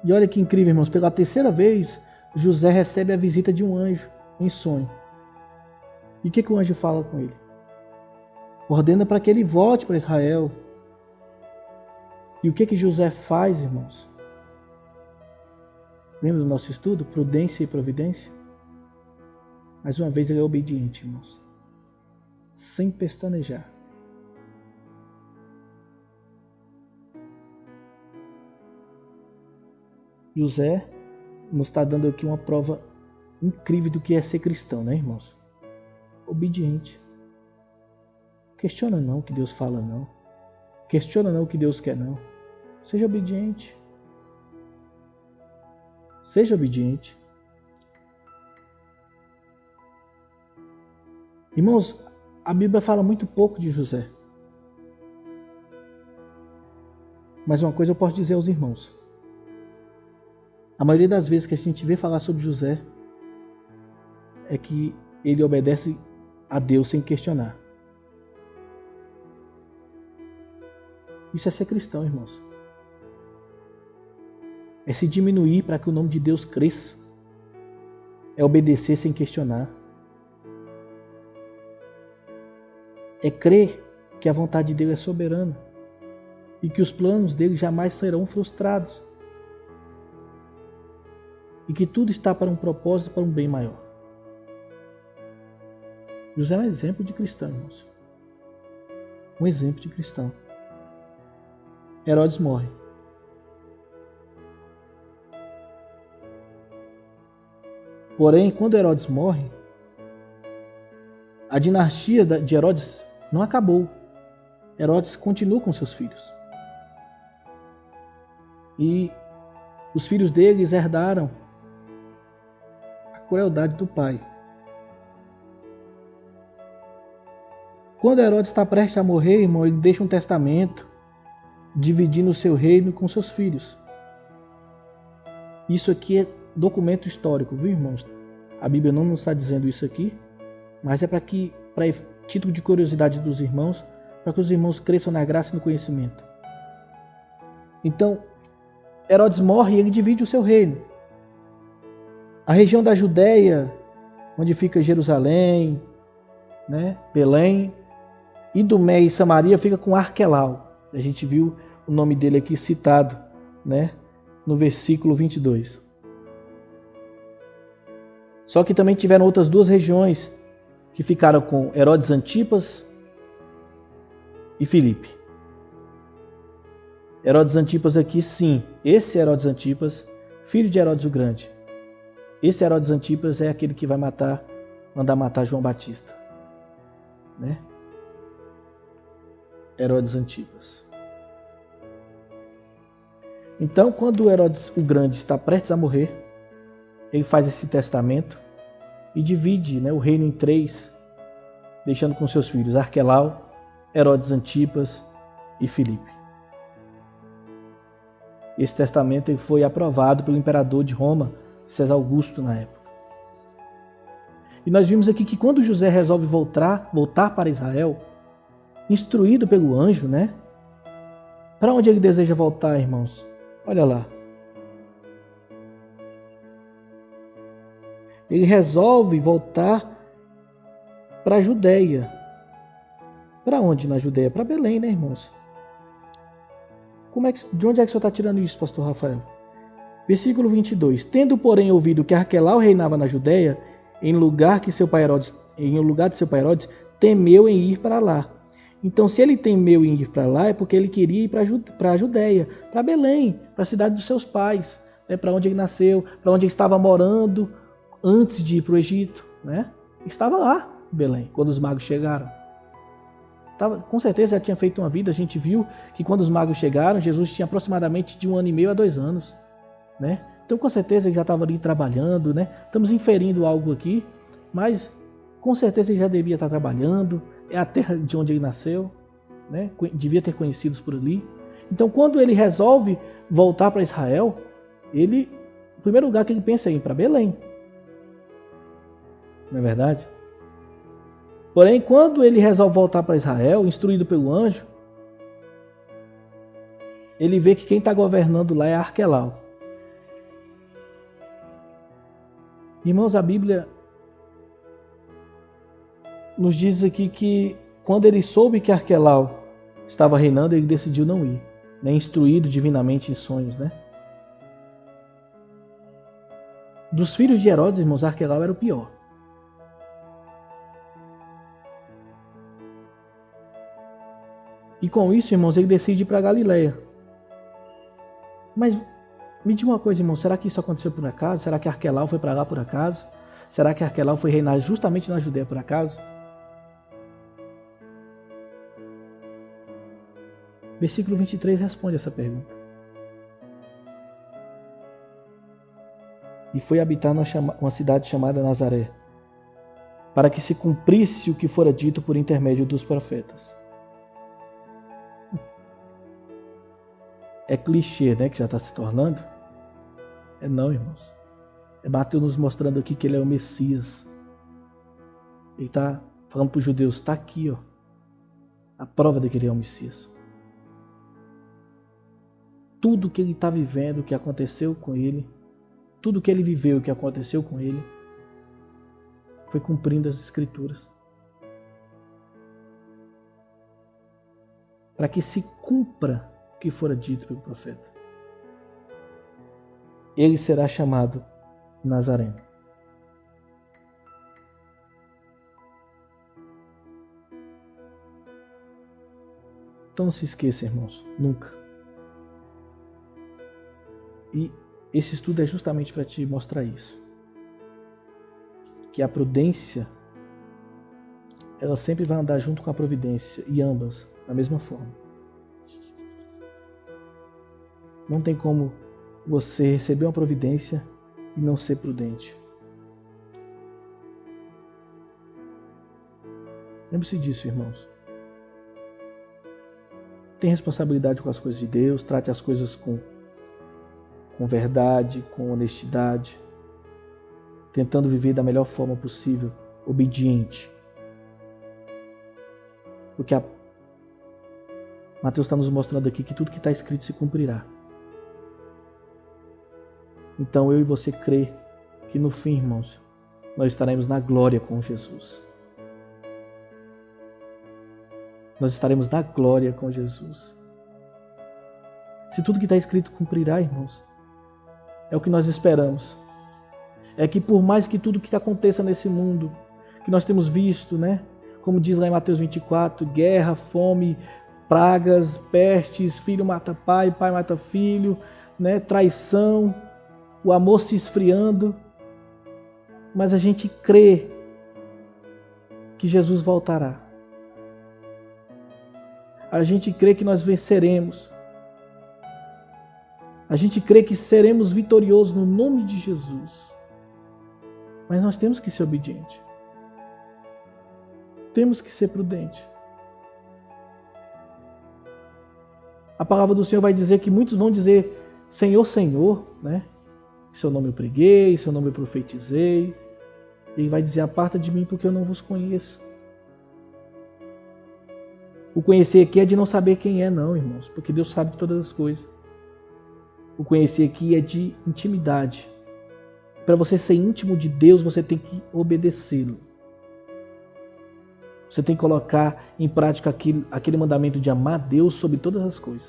E olha que incrível, irmãos. Pela terceira vez, José recebe a visita de um anjo em sonho. E o que o anjo fala com ele? Ordena para que ele volte para Israel. E o que José faz, irmãos? Lembra do nosso estudo? Prudência e providência? Mais uma vez ele é obediente, irmãos. Sem pestanejar. José nos está dando aqui uma prova incrível do que é ser cristão, né, irmãos? Obediente. Questiona não o que Deus fala, não. Questiona não o que Deus quer, não. Seja obediente. Seja obediente. Irmãos, a Bíblia fala muito pouco de José. Mas uma coisa eu posso dizer aos irmãos. A maioria das vezes que a gente vê falar sobre José é que ele obedece a Deus sem questionar. Isso é ser cristão, irmãos. É se diminuir para que o nome de Deus cresça. É obedecer sem questionar. É crer que a vontade de Deus é soberana e que os planos dele jamais serão frustrados. E que tudo está para um propósito, para um bem maior. José é um exemplo de cristão, irmãos. Um exemplo de cristão. Herodes morre. Porém, quando Herodes morre, a dinastia de Herodes não acabou. Herodes continua com seus filhos. E os filhos deles herdaram a crueldade do pai. Quando Herodes está prestes a morrer, irmão, ele deixa um testamento dividindo o seu reino com seus filhos. Isso aqui é documento histórico, viu, irmãos? A Bíblia não nos está dizendo isso aqui, mas é para título de curiosidade dos irmãos, para que os irmãos cresçam na graça e no conhecimento. Então, Herodes morre e ele divide o seu reino. A região da Judéia, onde fica Jerusalém, né, Belém, Idumé e Samaria, fica com Arquelau. A gente viu o nome dele aqui citado, né, no versículo 22. Só que também tiveram outras duas regiões que ficaram com Herodes Antipas e Filipe. Herodes Antipas aqui, sim, esse Herodes Antipas, filho de Herodes o Grande. Esse Herodes Antipas é aquele que vai mandar matar João Batista, né? Herodes Antipas. Então, quando Herodes o Grande está prestes a morrer, ele faz esse testamento e divide, né, o reino em três, deixando com seus filhos Arquelau, Herodes Antipas e Filipe. Esse testamento foi aprovado pelo imperador de Roma, César Augusto, na época. E nós vimos aqui que quando José resolve voltar para Israel, instruído pelo anjo, né? Para onde ele deseja voltar, irmãos? Olha lá. Ele resolve voltar para a Judéia. Para onde na Judéia? Para Belém, né, irmãos? De onde é que o senhor está tirando isso, pastor Rafael? Versículo 22. Tendo, porém, ouvido que Arquelau reinava na Judéia, em lugar de seu pai Herodes, temeu em ir para lá. Então, se ele temeu em ir para lá, é porque ele queria ir para a Judéia, para Belém, para a cidade dos seus pais, né, para onde ele nasceu, para onde ele estava morando antes de ir para o Egito. Né? Ele estava lá, em Belém, quando os magos chegaram. Com certeza já tinha feito uma vida. A gente viu que quando os magos chegaram, Jesus tinha aproximadamente de 1 ano e meio a 2 anos. Né? Então, com certeza ele já estava ali trabalhando. Né? Estamos inferindo algo aqui, mas com certeza ele já devia estar trabalhando. É a terra de onde ele nasceu, né? Devia ter conhecidos por ali. Então, quando ele resolve voltar para Israel, o primeiro lugar que ele pensa é ir para Belém. Não é verdade? Porém, quando ele resolve voltar para Israel, instruído pelo anjo, ele vê que quem está governando lá é Arquelau. Irmãos, a Bíblia nos diz aqui que quando ele soube que Arquelau estava reinando, ele decidiu não ir, né? Instruído divinamente em sonhos, né? Dos filhos de Herodes, irmãos, Arquelau era o pior. E com isso, irmãos, ele decide ir para Galileia. Mas me diga uma coisa, irmão, será que isso aconteceu por acaso? Será que Arquelau foi para lá por acaso? Será que Arquelau foi reinar justamente na Judéia por acaso? Versículo 23 responde essa pergunta. E foi habitar uma cidade chamada Nazaré, para que se cumprisse o que fora dito por intermédio dos profetas. É clichê, né, que já está se tornando? É não, irmãos. É Mateus nos mostrando aqui que ele é o Messias. Ele está falando para os judeus, está aqui, ó, a prova de que ele é o Messias. Tudo que ele está vivendo, o que aconteceu com ele, tudo que ele viveu, o que aconteceu com ele, foi cumprindo as Escrituras. Para que se cumpra o que fora dito pelo profeta. Ele será chamado Nazareno. Então não se esqueça, irmãos, nunca. E esse estudo é justamente para te mostrar isso. Que a prudência, ela sempre vai andar junto com a providência, e ambas da mesma forma. Não tem como você receber uma providência e não ser prudente. Lembre-se disso, irmãos. tenha responsabilidade com as coisas de Deus, trate as coisas com verdade, com honestidade, tentando viver da melhor forma possível, obediente. Porque Mateus está nos mostrando aqui que tudo que está escrito se cumprirá. Então eu e você crê que no fim, irmãos, nós estaremos na glória com Jesus. Nós estaremos na glória com Jesus. Se tudo que está escrito cumprirá, irmãos, é o que nós esperamos. É que por mais que tudo que aconteça nesse mundo, que nós temos visto, né? Como diz lá em Mateus 24, guerra, fome, pragas, pestes, filho mata pai, pai mata filho, né? Traição, o amor se esfriando. Mas a gente crê que Jesus voltará. A gente crê que nós venceremos. A gente crê que seremos vitoriosos no nome de Jesus. Mas nós temos que ser obedientes. Temos que ser prudentes. A palavra do Senhor vai dizer que muitos vão dizer Senhor, Senhor, né? Seu nome eu preguei, seu nome eu profetizei. Ele vai dizer, aparta de mim porque eu não vos conheço. O conhecer aqui é de não saber quem é, não, irmãos, porque Deus sabe de todas as coisas. O conhecer aqui é de intimidade. Para você ser íntimo de Deus, você tem que obedecê-lo. Você tem que colocar em prática aquele mandamento de amar Deus sobre todas as coisas.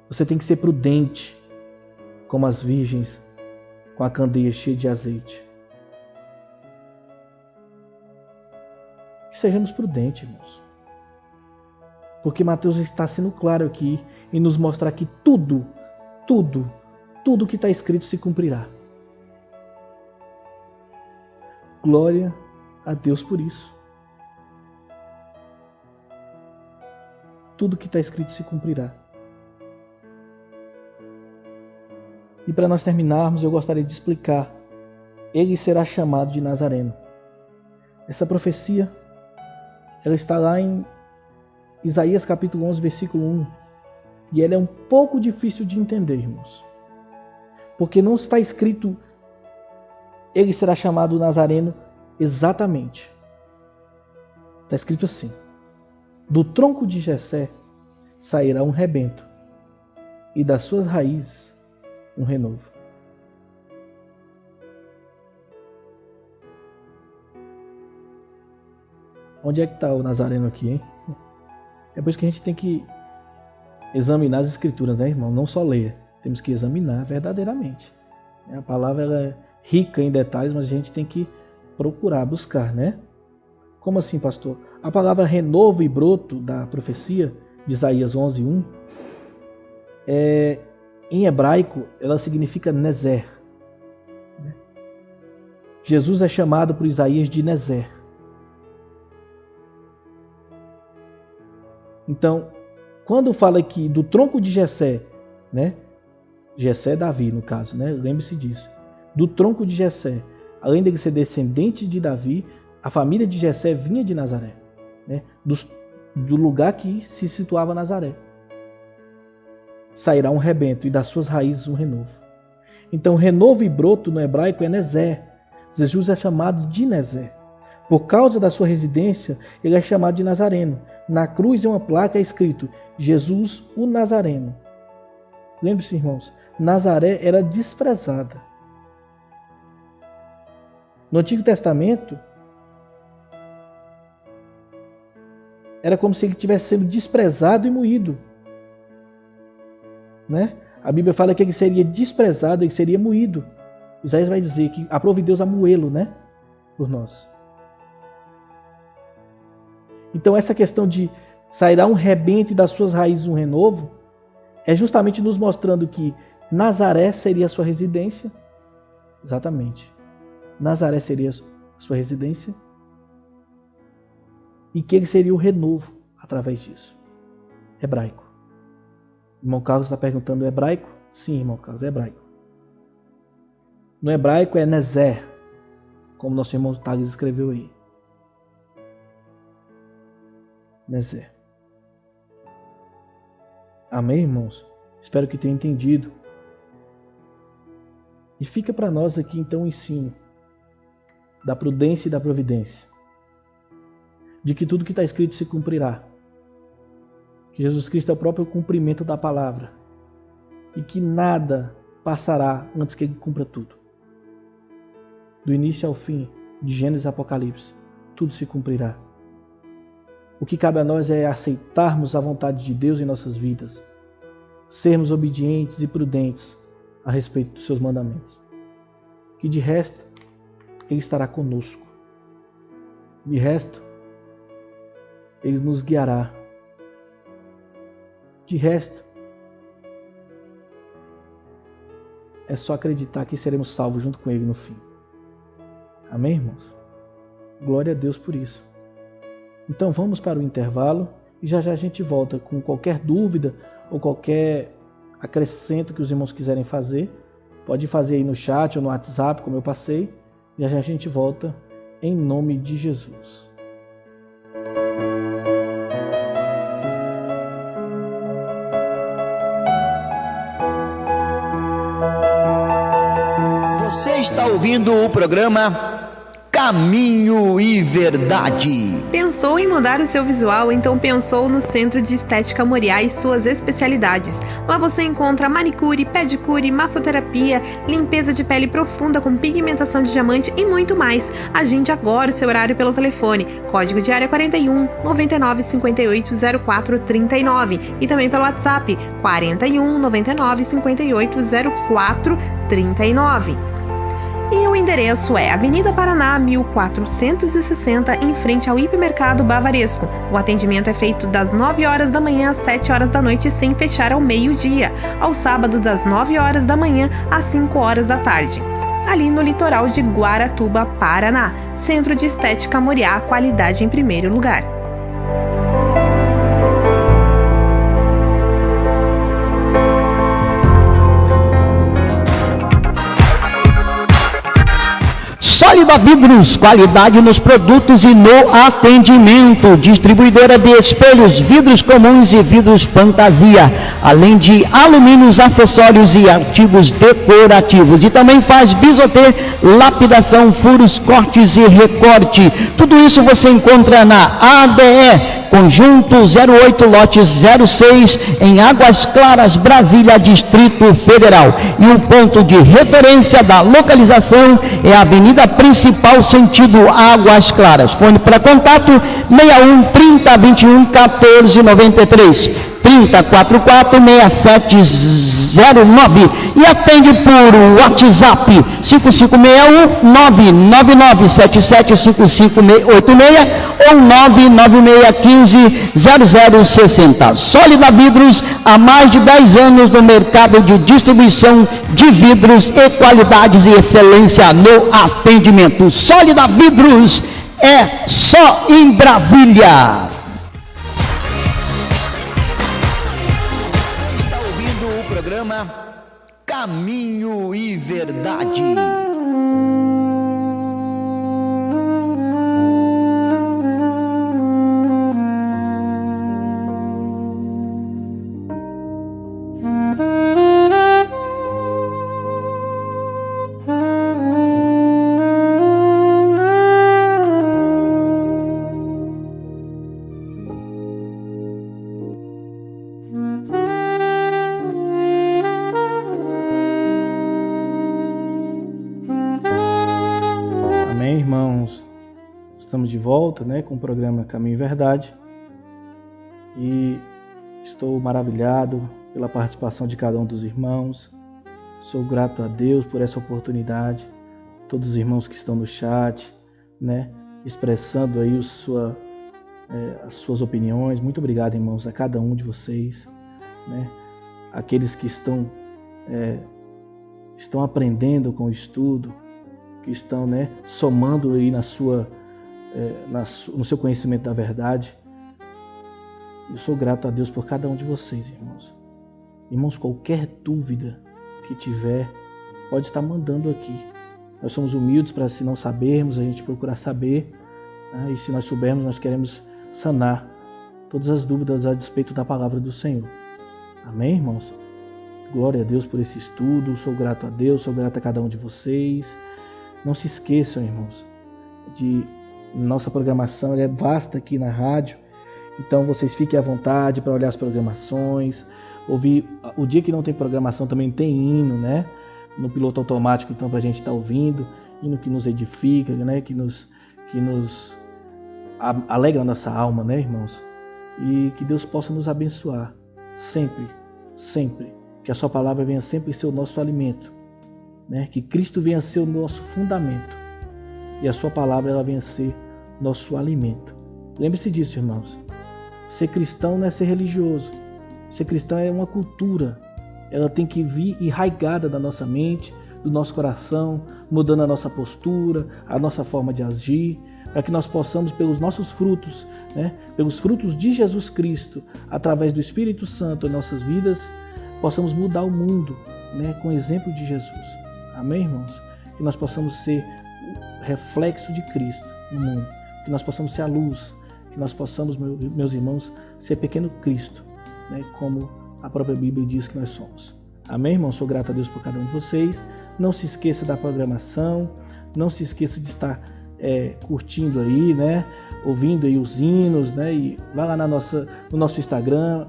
Você tem que ser prudente, como as virgens com a candeia cheia de azeite. Que sejamos prudentes, irmãos. Porque Mateus está sendo claro aqui em nos mostrar que tudo que está escrito se cumprirá. Glória a Deus por isso. Tudo que está escrito se cumprirá. E para nós terminarmos, eu gostaria de explicar. Ele será chamado de Nazareno. Essa profecia, ela está lá em Isaías capítulo 11, versículo 1. E ela é um pouco difícil de entender, irmãos. Porque não está escrito ele será chamado Nazareno exatamente. Está escrito assim: do tronco de Jessé sairá um rebento, e das suas raízes um renovo. Onde é que está o Nazareno aqui, hein? É por isso que a gente tem que examinar as escrituras, né, irmão? Não só ler, temos que examinar verdadeiramente. A palavra ela é rica em detalhes, mas a gente tem que procurar, buscar, né? Como assim, pastor? A palavra renovo e broto da profecia de Isaías 11:1 em hebraico, ela significa Nezer. Jesus é chamado por Isaías de Nezer. Então, quando fala aqui do tronco de Jessé, né? Jessé é Davi, no caso, né? Lembre-se disso. Do tronco de Jessé, além de ser descendente de Davi, a família de Jessé vinha de Nazaré, né? Do lugar que se situava Nazaré. Sairá um rebento e das suas raízes um renovo. Então, renovo e broto no hebraico é Nezer. Jesus é chamado de Nezer. Por causa da sua residência, ele é chamado de Nazareno. Na cruz, em uma placa, é escrito Jesus, o Nazareno. Lembre-se, irmãos, Nazaré era desprezada. No Antigo Testamento, era como se ele estivesse sendo desprezado e moído. Né? A Bíblia fala que ele seria desprezado, ele seria moído. Isaías vai dizer que aprove Deus a moê-lo, né? Por nós. Então essa questão de sairá um rebento e das suas raízes um renovo, é justamente nos mostrando que Nazaré seria a sua residência. Exatamente. Nazaré seria a sua residência. E que ele seria o renovo através disso. Hebraico. Irmão Carlos está perguntando hebraico? Sim, irmão Carlos, é hebraico. No hebraico é Nezer, como nosso irmão Thales escreveu aí. Nezer. Amém, irmãos? Espero que tenham entendido. E fica para nós aqui então o ensino da prudência e da providência, de que tudo que está escrito se cumprirá, que Jesus Cristo é o próprio cumprimento da palavra e que nada passará antes que ele cumpra tudo. Do início ao fim, de Gênesis a Apocalipse, tudo se cumprirá. O que cabe a nós é aceitarmos a vontade de Deus em nossas vidas, sermos obedientes e prudentes a respeito dos seus mandamentos. Que de resto, Ele estará conosco. De resto, Ele nos guiará. De resto, é só acreditar que seremos salvos junto com Ele no fim. Amém, irmãos? Glória a Deus por isso. Então vamos para o intervalo e já a gente volta com qualquer dúvida ou qualquer acrescento que os irmãos quiserem fazer. Pode fazer aí no chat ou no WhatsApp, como eu passei. E já a gente volta em nome de Jesus. Você está ouvindo o programa Caminho e Verdade. Pensou em mudar o seu visual? Então pensou no Centro de Estética Moriá e suas especialidades. Lá você encontra manicure, pedicure, massoterapia, limpeza de pele profunda com pigmentação de diamante e muito mais. Agende agora o seu horário pelo telefone. Código de área 41 99 58 04 39 e também pelo WhatsApp 41 99 58 04 39. E o endereço é Avenida Paraná, 1460, em frente ao Hipermercado Bavaresco. O atendimento é feito das 9 horas da manhã às 7 horas da noite, sem fechar ao meio-dia. Ao sábado, das 9 horas da manhã às 5 horas da tarde. Ali no litoral de Guaratuba, Paraná. Centro de Estética Moriá, qualidade em primeiro lugar. Sólida Vidros, qualidade nos produtos e no atendimento. Distribuidora de espelhos, vidros comuns e vidros fantasia, além de alumínios, acessórios e artigos decorativos. E também faz bisotê, lapidação, furos, cortes e recorte. Tudo isso você encontra na ADE, Conjunto 08, lote 06, em Águas Claras, Brasília, Distrito Federal. E o ponto de referência da localização é a Avenida Principal, sentido Águas Claras. Fone para contato 61 30 21 14 93. 3044-6709 e atende por WhatsApp 5561-999775586 ou 99615-0060. Sólida Vidros, há mais de 10 anos no mercado de distribuição de vidros e qualidades e excelência no atendimento. Sólida Vidros é só em Brasília. Programa Caminho e Verdade. Estamos de volta, com o programa Caminho e Verdade e estou maravilhado pela participação de cada um dos irmãos. Sou grato a Deus por essa oportunidade, todos os irmãos que estão no chat, expressando aí as suas opiniões. Muito obrigado, irmãos, a cada um de vocês, aqueles que estão aprendendo com o estudo, que estão somando aí no seu conhecimento da verdade. Eu sou grato a Deus por cada um de vocês, irmãos. Irmãos, qualquer dúvida que tiver, pode estar mandando aqui. Nós somos humildes para, se não sabermos, a gente procurar saber, e se nós soubermos, nós queremos sanar todas as dúvidas a respeito da palavra do Senhor. Amém, irmãos? Glória a Deus por esse estudo. Sou grato a Deus, sou grato a cada um de vocês. Não se esqueçam, irmãos, de nossa programação é vasta aqui na rádio. Então vocês fiquem à vontade para olhar as programações, ouvir. O dia que não tem programação também tem hino, né? No piloto automático, então, para a gente estar ouvindo, hino que nos edifica, né? Que nos alegra a nossa alma, né, irmãos? E que Deus possa nos abençoar sempre, sempre. Que a sua palavra venha sempre ser o nosso alimento, né? Que Cristo venha ser o nosso fundamento e a sua palavra ela venha ser nosso alimento. Lembre-se disso, irmãos. Ser cristão não é ser religioso. Ser cristão é uma cultura. Ela tem que vir enraigada da nossa mente, do nosso coração, mudando a nossa postura, a nossa forma de agir, para que nós possamos, pelos nossos frutos, né, pelos frutos de Jesus Cristo, através do Espírito Santo em nossas vidas, possamos mudar o mundo, né, com o exemplo de Jesus. Amém, irmãos? Que nós possamos ser reflexo de Cristo no mundo. Que nós possamos ser a luz. Que nós possamos, meus irmãos, ser pequeno Cristo, né, como a própria Bíblia diz que nós somos. Amém, irmãos? Sou grato a Deus por cada um de vocês. Não se esqueça da programação. Não se esqueça de estar curtindo aí, né? Ouvindo aí os hinos, né? E vai lá no nosso Instagram,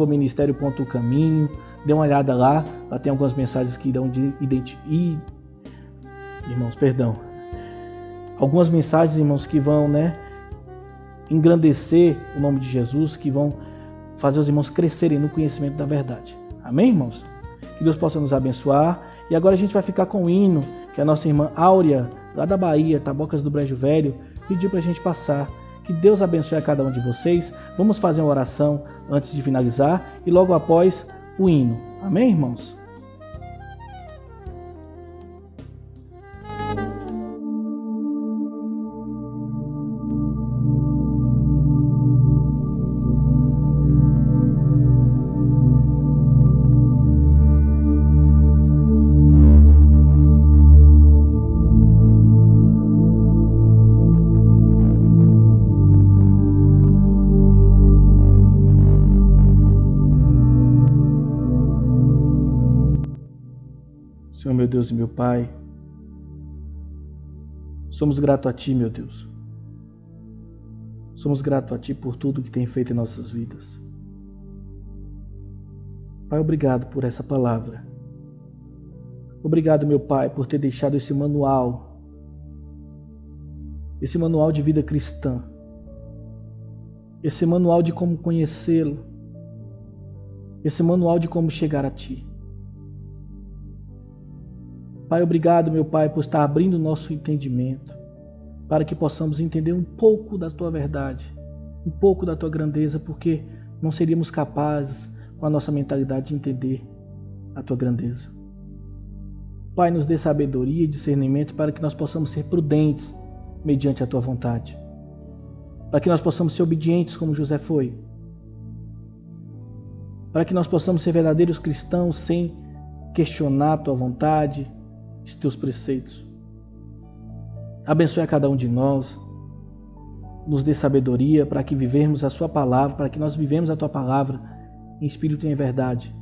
@ministério.caminho. Dê uma olhada lá. Lá tem algumas mensagens que irão algumas mensagens, irmãos, que vão, né, engrandecer o nome de Jesus, que vão fazer os irmãos crescerem no conhecimento da verdade. Amém, irmãos? Que Deus possa nos abençoar. E agora a gente vai ficar com o hino que a nossa irmã Áurea, lá da Bahia, Tabocas do Brejo Velho, pediu para a gente passar. Que Deus abençoe a cada um de vocês. Vamos fazer uma oração antes de finalizar e logo após o hino. Amém, irmãos? Senhor, meu Deus e meu Pai, somos gratos a Ti, meu Deus. Somos gratos a Ti por tudo que tem feito em nossas vidas. Pai, obrigado por essa palavra. Obrigado, meu Pai, por ter deixado esse manual de vida cristã, esse manual de como conhecê-lo, esse manual de como chegar a Ti. Pai, obrigado, meu Pai, por estar abrindo o nosso entendimento, para que possamos entender um pouco da Tua verdade, um pouco da Tua grandeza, porque não seríamos capazes, com a nossa mentalidade, de entender a Tua grandeza. Pai, nos dê sabedoria e discernimento para que nós possamos ser prudentes mediante a Tua vontade, para que nós possamos ser obedientes como José foi, para que nós possamos ser verdadeiros cristãos sem questionar a Tua vontade, os Teus preceitos. Abençoe a cada um de nós, nos dê sabedoria para que vivemos a Sua palavra, para que nós vivemos a Tua palavra em espírito e em verdade,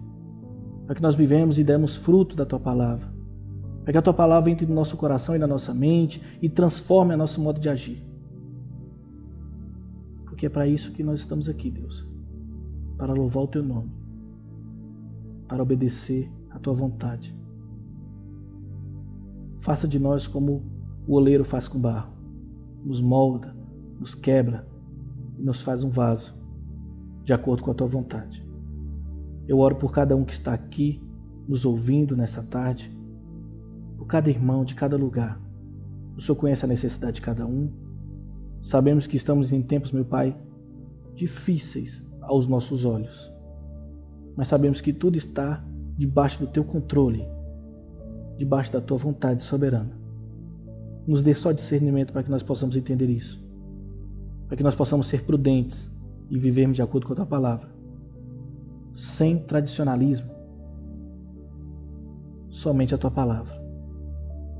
para que nós vivemos e demos fruto da Tua palavra, para que a Tua palavra entre no nosso coração e na nossa mente e transforme o nosso modo de agir. Porque é para isso que nós estamos aqui, Deus, para louvar o Teu nome, para obedecer a Tua vontade. Faça de nós como o oleiro faz com barro, nos molda, nos quebra e nos faz um vaso, de acordo com a Tua vontade. Eu oro por cada um que está aqui, nos ouvindo nessa tarde, por cada irmão de cada lugar. O Senhor conhece a necessidade de cada um. Sabemos que estamos em tempos, meu Pai, difíceis aos nossos olhos, mas sabemos que tudo está debaixo do Teu controle, debaixo da Tua vontade soberana. Nos dê só discernimento para que nós possamos entender isso, para que nós possamos ser prudentes e vivermos de acordo com a Tua palavra, sem tradicionalismo, somente a Tua palavra.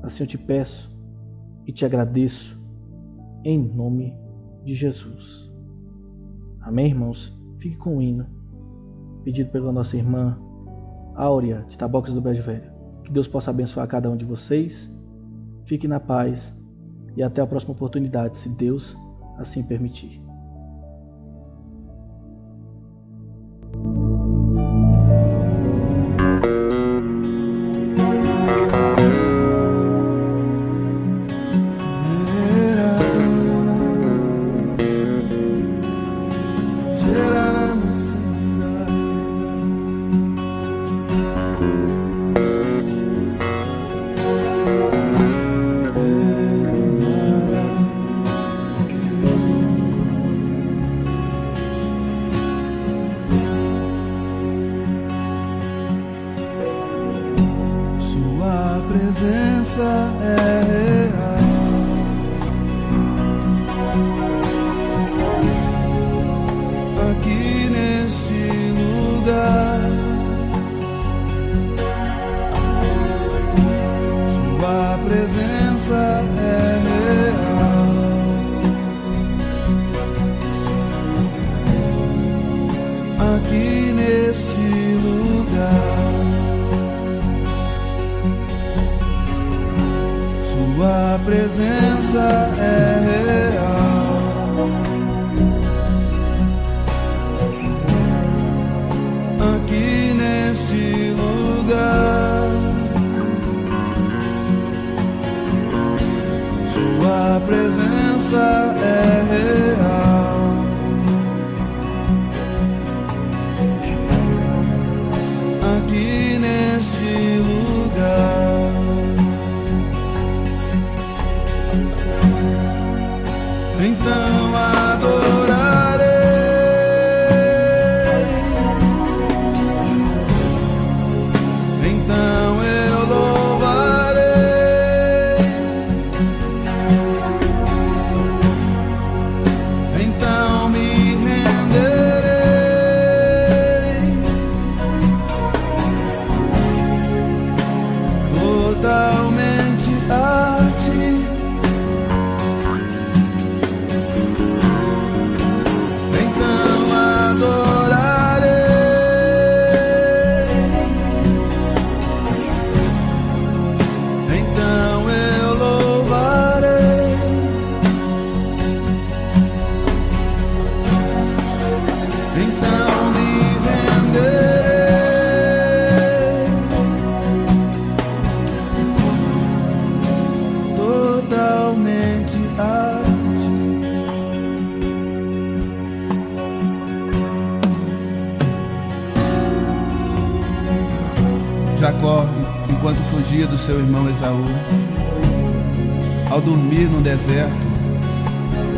Assim eu te peço e te agradeço, em nome de Jesus. Amém, irmãos? Fique com o hino. pedido pela nossa irmã Áurea, de Tabocas do Brejo Velho. Que Deus possa abençoar cada um de vocês. Fique na paz e até a próxima oportunidade, se Deus assim permitir. Jacó, enquanto fugia do seu irmão Esaú, ao dormir no deserto,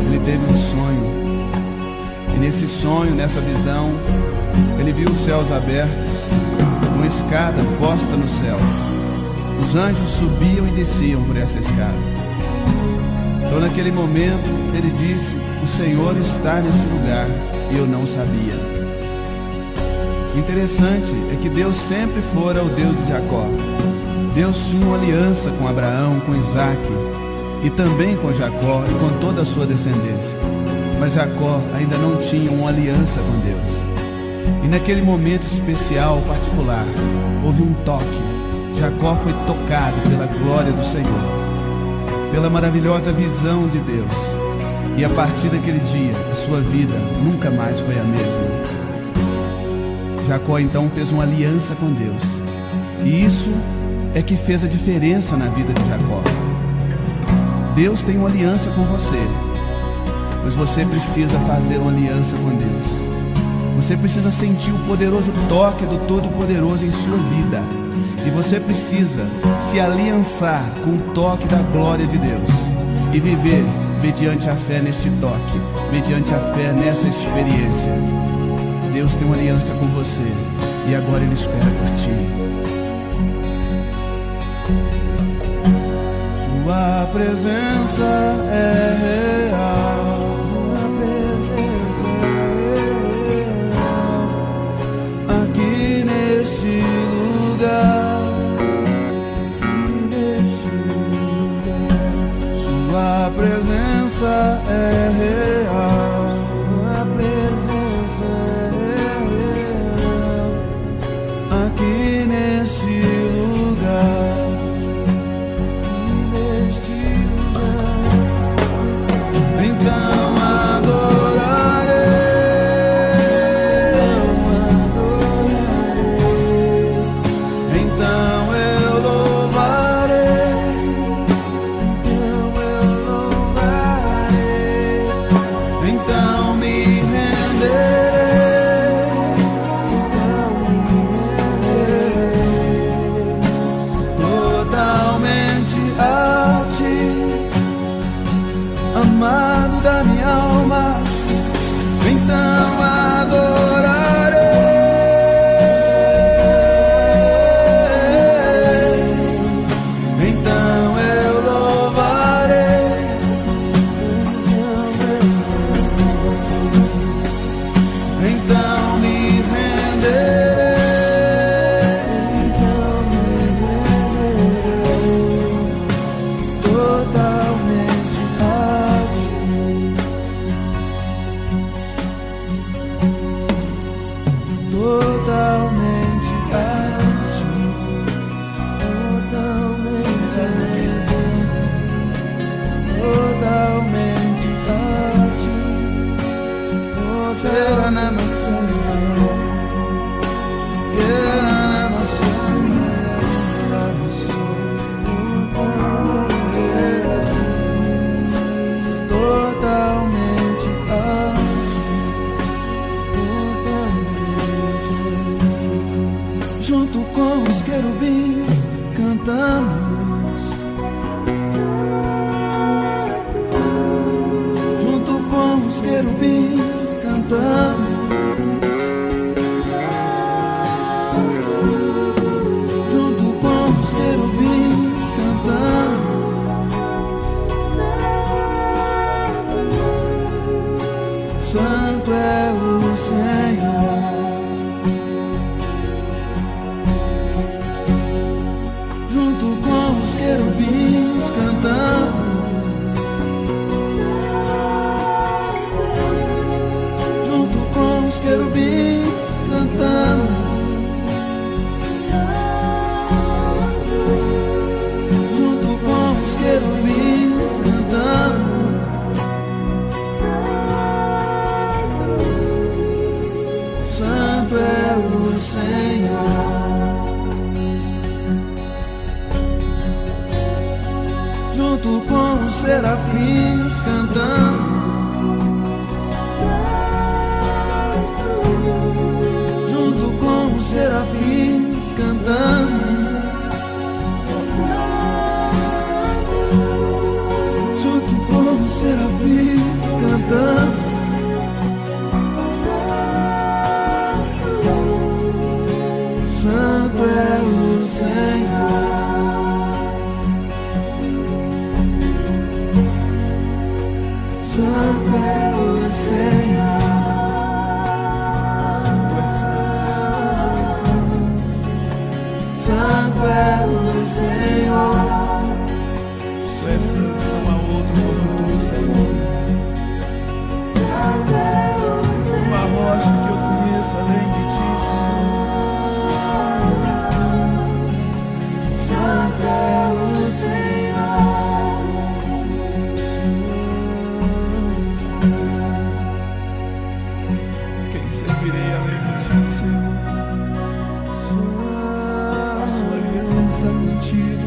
ele teve um sonho. E nesse sonho, nessa visão, ele viu os céus abertos, uma escada posta no céu. Os anjos subiam e desciam por essa escada. Então, naquele momento, ele disse: o Senhor está nesse lugar, e eu não sabia. O interessante é que Deus sempre fora o Deus de Jacó. Deus tinha uma aliança com Abraão, com Isaac, e também com Jacó e com toda a sua descendência. Mas Jacó ainda não tinha uma aliança com Deus. E naquele momento especial, particular, houve um toque. Jacó foi tocado pela glória do Senhor, pela maravilhosa visão de Deus. E a partir daquele dia, a sua vida nunca mais foi a mesma. Jacó então fez uma aliança com Deus. E isso é que fez a diferença na vida de Jacó. Deus tem uma aliança com você, mas você precisa fazer uma aliança com Deus. Você precisa sentir o poderoso toque do Todo-Poderoso em sua vida. E você precisa se aliançar com o toque da glória de Deus e viver mediante a fé neste toque, mediante a fé nessa experiência. Deus tem uma aliança com você e agora Ele espera por ti. Sua presença é real. Sua presença é real. Aqui neste lugar. Sua presença é real. Sua presença é real. junto com os querubins cantando, junto com os querubins cantando, junto com os querubins cantando. Santo é o Senhor, junto com os serafins cantando, junto com os serafins cantando, junto com os serafins cantando. Santo é o Senhor, Santo é o Senhor, Santo é o Senhor, Tu és santo, não há outro como Tu, Senhor. Uma rocha que eu conheço além de Ti, Senhor. Santo é o Senhor, quem servirei além de Ti, Senhor? Eu faço uma aliança contigo.